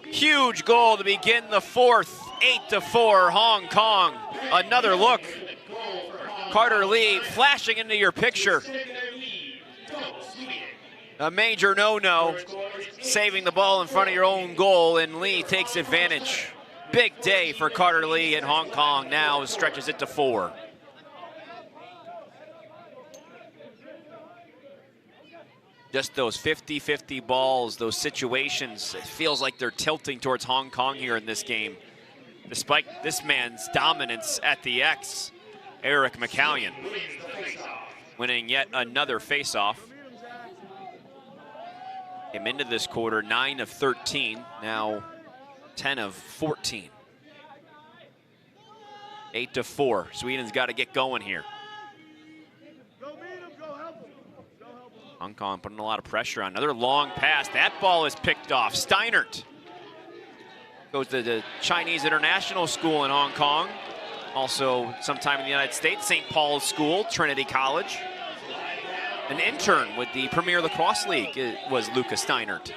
Huge goal to begin the fourth. 8-4 Hong Kong. Another look. Carter Lee flashing into your picture. A major no-no. Saving the ball in front of your own goal, and Lee takes advantage. Big day for Carter Lee, and Hong Kong now stretches it to 4. Just those 50-50 balls, those situations, it feels like they're tilting towards Hong Kong here in this game. Despite this man's dominance at the X, Eric McCallion winning yet another faceoff. Came into this quarter 9 of 13, now 10 of 14. 8-4, Sweden's got to get going here. Hong Kong putting a lot of pressure on. Another long pass, that ball is picked off. Steinert goes to the Chinese International School in Hong Kong. Also sometime in the United States, St. Paul's School, Trinity College. An intern with the Premier Lacrosse League was Lucas Steinert.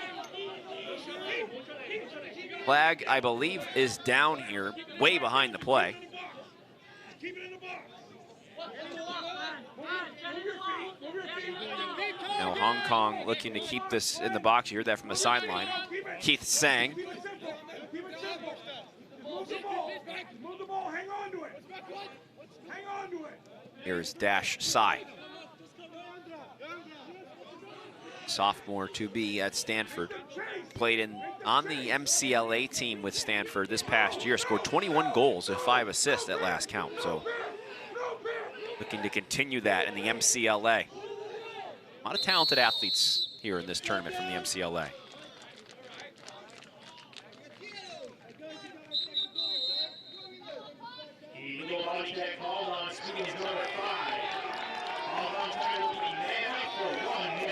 Flag, I believe, is down here, way behind the play. Now Hong Kong looking to keep this in the box. You heard that from the sideline. Keith Sang. Here's Dash Sai. Sophomore to be at Stanford. Played on the MCLA team with Stanford this past year. Scored 21 goals and 5 assists at last count. So looking to continue that in the MCLA. A lot of talented athletes here in this tournament from the MCLA.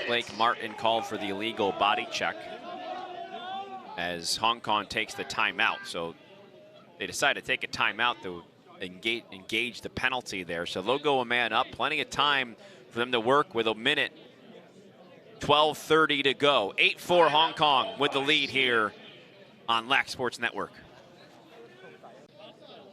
Blake Martin called for the illegal body check as Hong Kong takes the timeout. So they decided to take a timeout to engage the penalty there. So they'll go a man up. Plenty of time for them to work with a minute. 12:30 to go. 8-4 Hong Kong with the lead here on Lax Sports Network.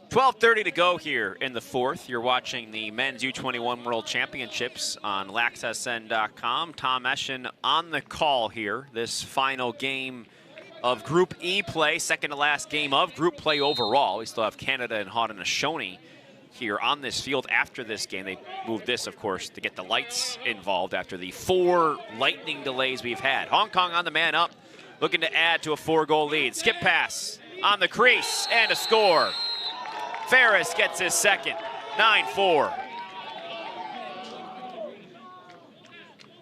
12:30 to go here in the fourth. You're watching the Men's U21 World Championships on laxsn.com. Tom Eschen on the call here. This final game of Group E play, second to last game of Group play overall. We still have Canada and Haudenosaunee here on this field after this game. They moved this, of course, to get the lights involved after the 4 lightning delays we've had. Hong Kong on the man up, looking to add to a 4-goal lead. Skip pass on the crease and a score. Ferris gets his second, 9-4.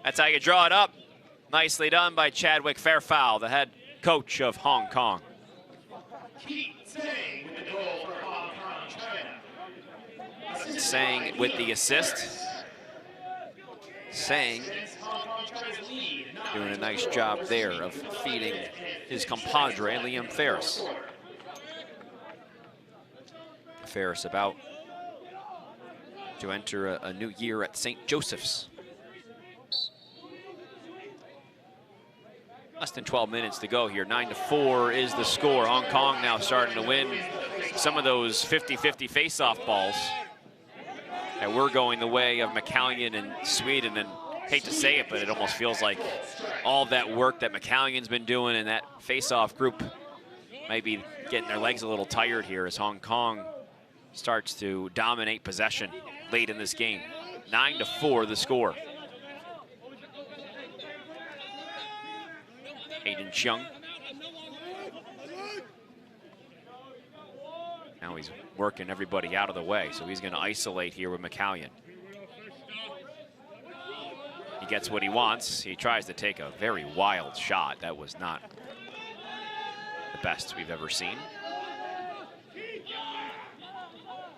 That's how you draw it up. Nicely done by Chadwick Fairfowl, the head coach of Hong Kong. Sang with the assist. Sang doing a nice job there of feeding his compadre, Liam Ferris. Ferris about to enter a new year at St. Joseph's. Less than 12 minutes to go here. 9-4 is the score. Hong Kong now starting to win some of those 50-50 face-off balls that were going the way of McCallion and Sweden. And hate to say it, but it almost feels like all that work that McCallion's been doing and that face-off group might be getting their legs a little tired here as Hong Kong starts to dominate possession late in this game. 9-4 the score. Aiden Chung. Now he's working everybody out of the way, so he's going to isolate here with McCallion. He gets what he wants. He tries to take a very wild shot. That was not the best we've ever seen.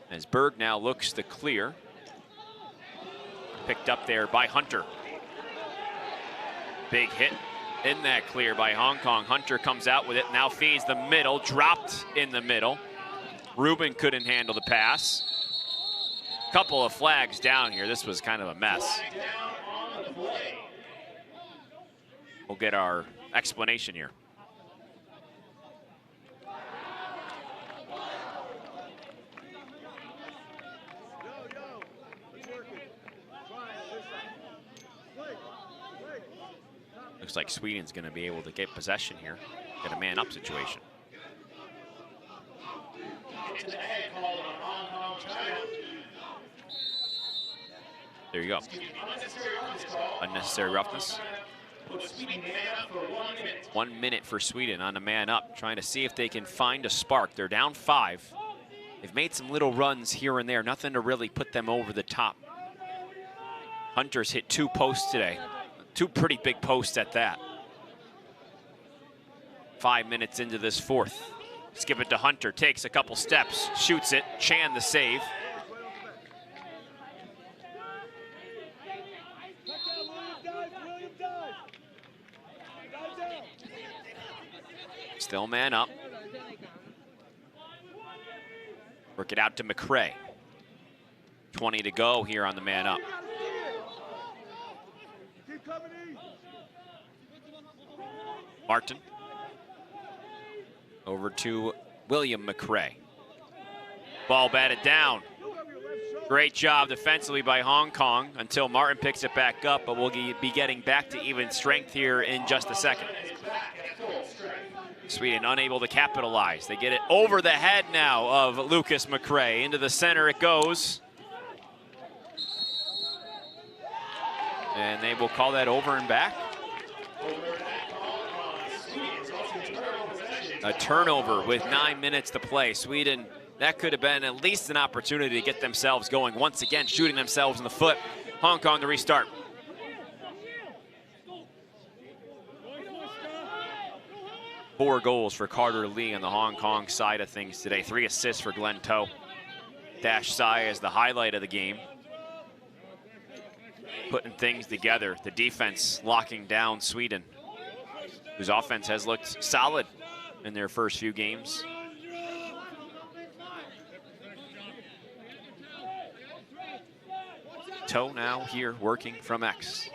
As Berg now looks to clear. Picked up there by Hunter. Big hit in that clear by Hong Kong. Hunter comes out with it, now feeds the middle, dropped in the middle. Rubin couldn't handle the pass. Couple of flags down here. This was kind of a mess. We'll get our explanation here. Looks like Sweden's going to be able to get possession here. Get a man-up situation. There you go. Unnecessary roughness. 1 minute for Sweden on a man-up, trying to see if they can find a spark. They're down 5. They've made some little runs here and there, nothing to really put them over the top. Hunter's hit 2 posts today. 2 pretty big posts at that. 5 minutes into this fourth. Skip it to Hunter, takes a couple steps, shoots it. Chan the save. Still man up. Work it out to McRae. 20 to go here on the man up. Martin. Over to William McRae. Ball batted down. Great job defensively by Hong Kong until Martin picks it back up, but we'll be getting back to even strength here in just a second. Sweden unable to capitalize. They get it over the head now of Lucas McRae. Into the center it goes. And they will call that over and back. A turnover with 9 minutes to play. Sweden, that could have been at least an opportunity to get themselves going. Once again, shooting themselves in the foot. Hong Kong to restart. Four goals for Carter Lee on the Hong Kong side of things today. 3 assists for Glenn Toe. Dash Sai is the highlight of the game. Putting things together. The defense locking down Sweden, whose offense has looked solid in their first few games. Toe now here working from X.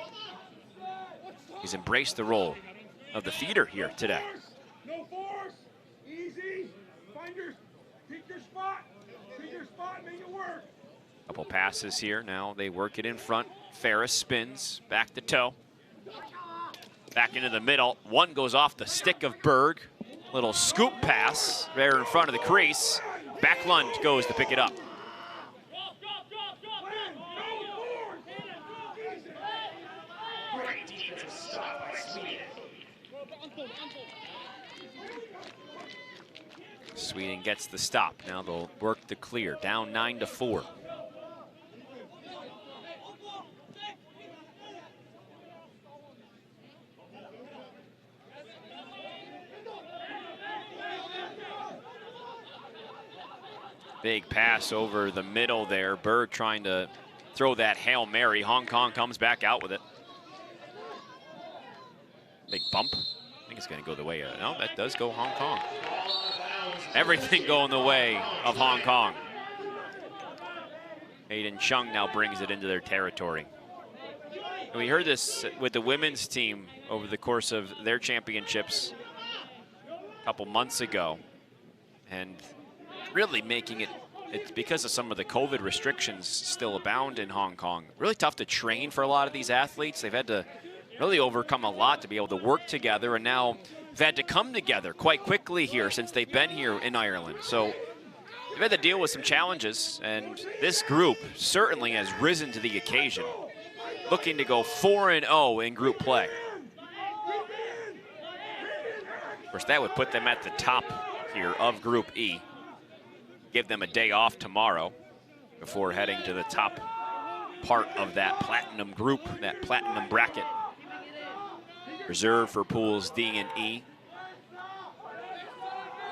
He's embraced the role of the feeder here today. No force, easy, pick your spot, make it work. Couple passes here, now they work it in front. Ferris spins, back to Toe. Back into the middle, one goes off the stick of Berg. Little scoop pass there in front of the crease. Back lunge goes to pick it up. Sweden gets the stop. Now they'll work the clear. Down 9-4. Big pass over the middle there. Berg trying to throw that Hail Mary. Hong Kong comes back out with it. Big bump. I think it's going to go the way of, no, that does go Hong Kong. Everything going the way of Hong Kong. Aiden Chung now brings it into their territory. We heard this with the women's team over the course of their championships a couple months ago, and really making it's because of some of the COVID restrictions still abound in Hong Kong. Really tough to train for a lot of these athletes. They've had to really overcome a lot to be able to work together, and now they've had to come together quite quickly here since they've been here in Ireland. So they've had to deal with some challenges, and this group certainly has risen to the occasion, looking to go 4-0 in group play. Of course, that would put them at the top here of Group E. Give them a day off tomorrow before heading to the top part of that platinum group, that platinum bracket, reserved for pools D and E.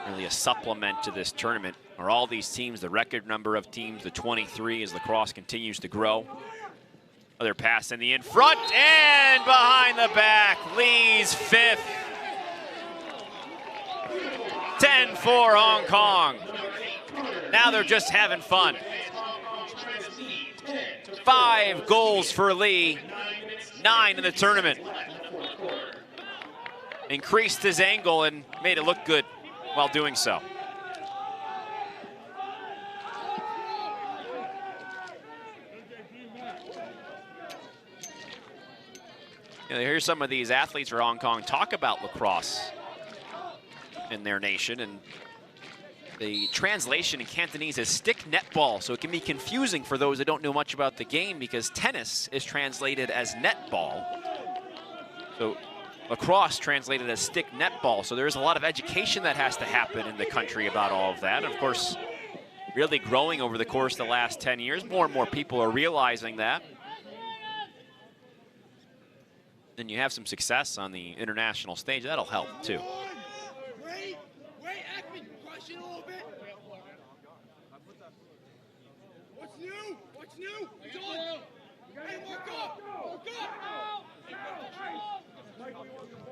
Really a supplement to this tournament are all these teams, the record number of teams, the 23, as lacrosse continues to grow. Other pass in the in front and behind the back. Lee's fifth. 10-4 Hong Kong. Now they're just having fun. 5 goals for Lee, 9 in the tournament. Increased his angle and made it look good while doing so. You know, here's some of these athletes for Hong Kong talk about lacrosse in their nation, and the translation in Cantonese is stick netball, so it can be confusing for those that don't know much about the game because tennis is translated as netball. So lacrosse translated as stick netball, so there's a lot of education that has to happen in the country about all of that. And of course, really growing over the course of the last 10 years, more and more people are realizing that. Then you have some success on the international stage, that'll help too.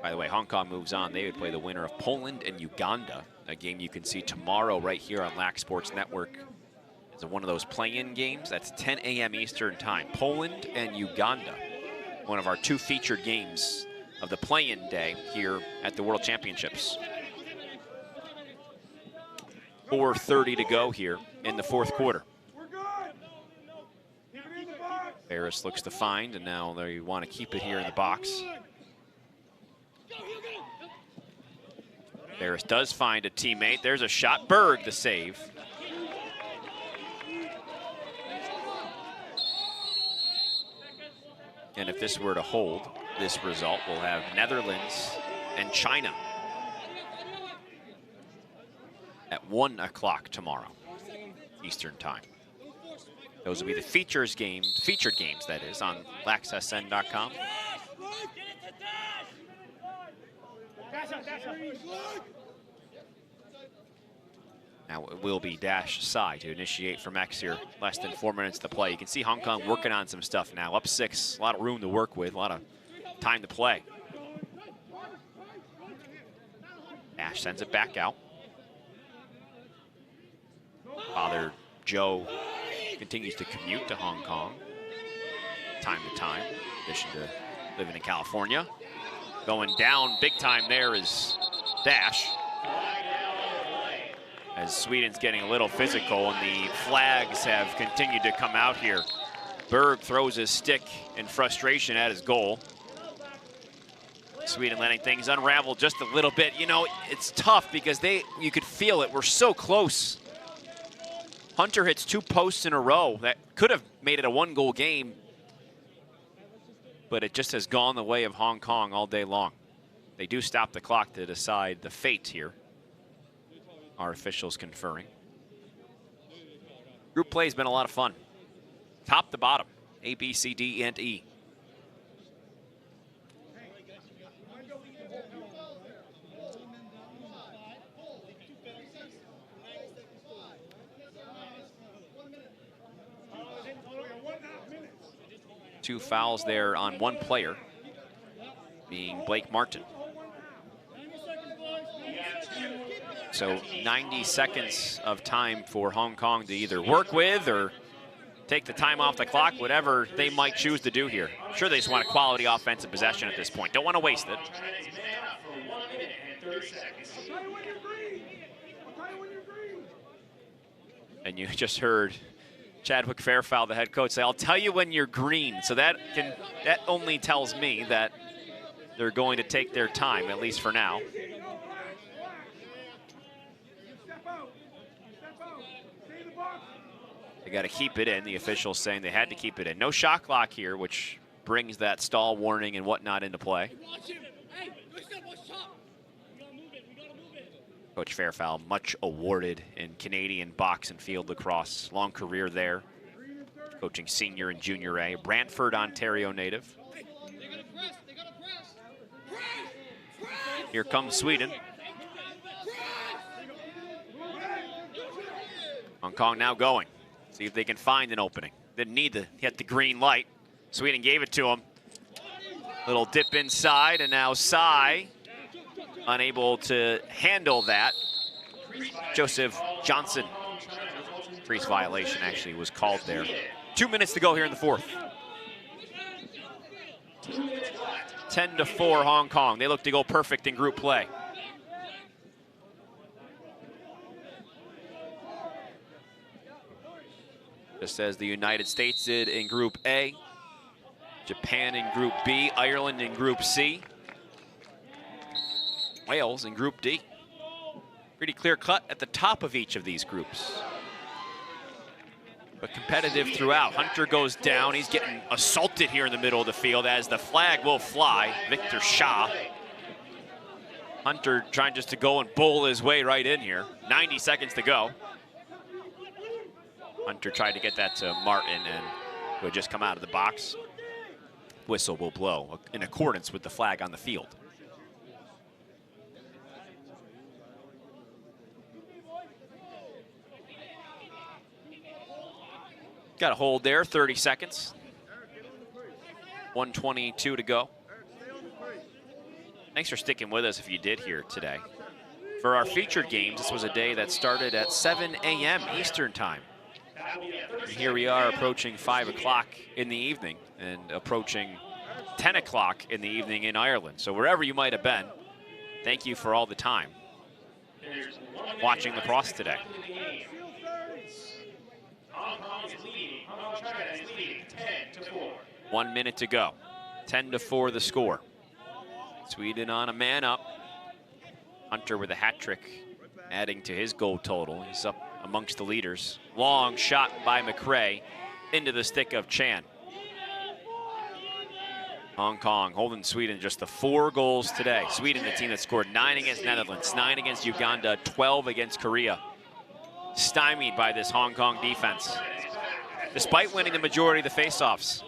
By the way, Hong Kong moves on. They would play the winner of Poland and Uganda, a game you can see tomorrow right here on Lax Sports Network. It's one of those play-in games. That's 10 a.m. Eastern time. Poland and Uganda, one of our 2 featured games of the play-in day here at the World Championships. 4:30 to go here in the 4th quarter. Ferris looks to find, and now they want to keep it here in the box. Ferris does find a teammate. There's a shot. Berg the save. And if this were to hold, this result will have Netherlands and China at 1 o'clock tomorrow, Eastern time. Those will be the featured games, that is, on laxsn.com. Now it will be dash side to initiate from X here. Less than 4 minutes to play. You can see Hong Kong working on some stuff now. Up 6, a lot of room to work with, a lot of time to play. Dash sends it back out. Father Joe continues to commute to Hong Kong time to time, in addition to living in California. Going down big time there is Dash, as Sweden's getting a little physical and the flags have continued to come out here. Berg throws his stick in frustration at his goal. Sweden letting things unravel just a little bit. You know, it's tough because you could feel it. We're so close. Hunter hits 2 posts in a row. That could have made it a 1-goal game, but it just has gone the way of Hong Kong all day long. They do stop the clock to decide the fate here. Our officials conferring. Group play has been a lot of fun. Top to bottom, A, B, C, D, and E. Two fouls there on one player, being Blake Martin. So 90 seconds of time for Hong Kong to either work with or take the time off the clock, whatever they might choose to do here. I'm sure they just want a quality offensive possession at this point. Don't want to waste it. And you just heard Chadwick Fairfowl, the head coach, say, "I'll tell you when you're green." So that only tells me that they're going to take their time, at least for now. They got to keep it in. The officials saying they had to keep it in. No shot clock here, which brings that stall warning and whatnot into play. Coach Fairfowl, much awarded in Canadian box and field lacrosse. Long career there, coaching senior and junior A. Brantford, Ontario native. Here comes Sweden. Hong Kong now going. See if they can find an opening. Didn't need to hit the green light. Sweden gave it to him. Little dip inside, and now Sai unable to handle that. Joseph Johnson. Crease violation actually was called there. 2 minutes to go here in the fourth. 10-4 Hong Kong. They look to go perfect in group play. Just as the United States did in Group A, Japan in Group B, Ireland in Group C, Wales in Group D. Pretty clear cut at the top of each of these groups, but competitive throughout. Hunter goes down. He's getting assaulted here in the middle of the field as the flag will fly. Victor Shah. Hunter trying just to go and bowl his way right in here. 90 seconds to go. Hunter tried to get that to Martin, and who had just come out of the box. Whistle will blow in accordance with the flag on the field. Got a hold there, 30 seconds. 1:22 to go. Thanks for sticking with us if you did here today. For our featured games, this was a day that started at 7 a.m. Eastern time. And here we are approaching 5 o'clock in the evening and approaching 10 o'clock in the evening in Ireland. So wherever you might have been, thank you for all the time watching lacrosse today. 1 minute to go. 10-4 the score. Sweden on a man up. Hunter with a hat trick, adding to his goal total. He's up amongst the leaders. Long shot by McRae into the stick of Chan. Hong Kong holding Sweden just the 4 goals today. Sweden, the team that scored 9 against Netherlands, 9 against Uganda, 12 against Korea. Stymied by this Hong Kong defense, despite winning the majority of the faceoffs.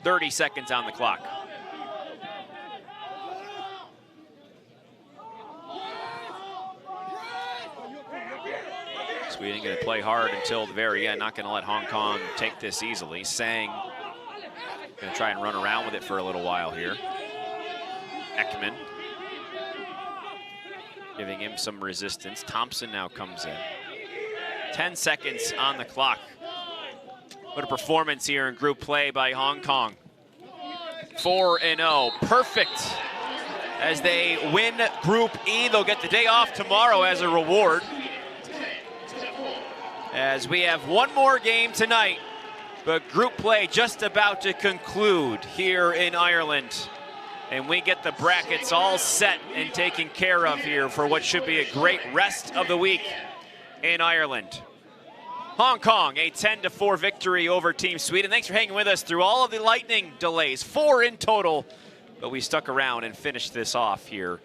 30 seconds on the clock. Sweden going to play hard until the very end. Not going to let Hong Kong take this easily. Sang going to try and run around with it for a little while here. Ekman giving him some resistance. Thompson now comes in. 10 seconds on the clock. What a performance here in group play by Hong Kong. 4-0, perfect. As they win Group E, they'll get the day off tomorrow as a reward. As we have one more game tonight, but group play just about to conclude here in Ireland. And we get the brackets all set and taken care of here for what should be a great rest of the week in Ireland. Hong Kong, a 10-4 victory over Team Sweden. Thanks for hanging with us through all of the lightning delays, 4 in total, but we stuck around and finished this off here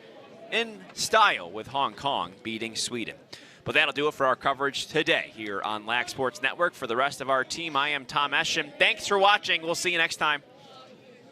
in style with Hong Kong beating Sweden. But that'll do it for our coverage today here on Lax Sports Network. For the rest of our team, I am Tom Eschen. Thanks for watching. We'll see you next time.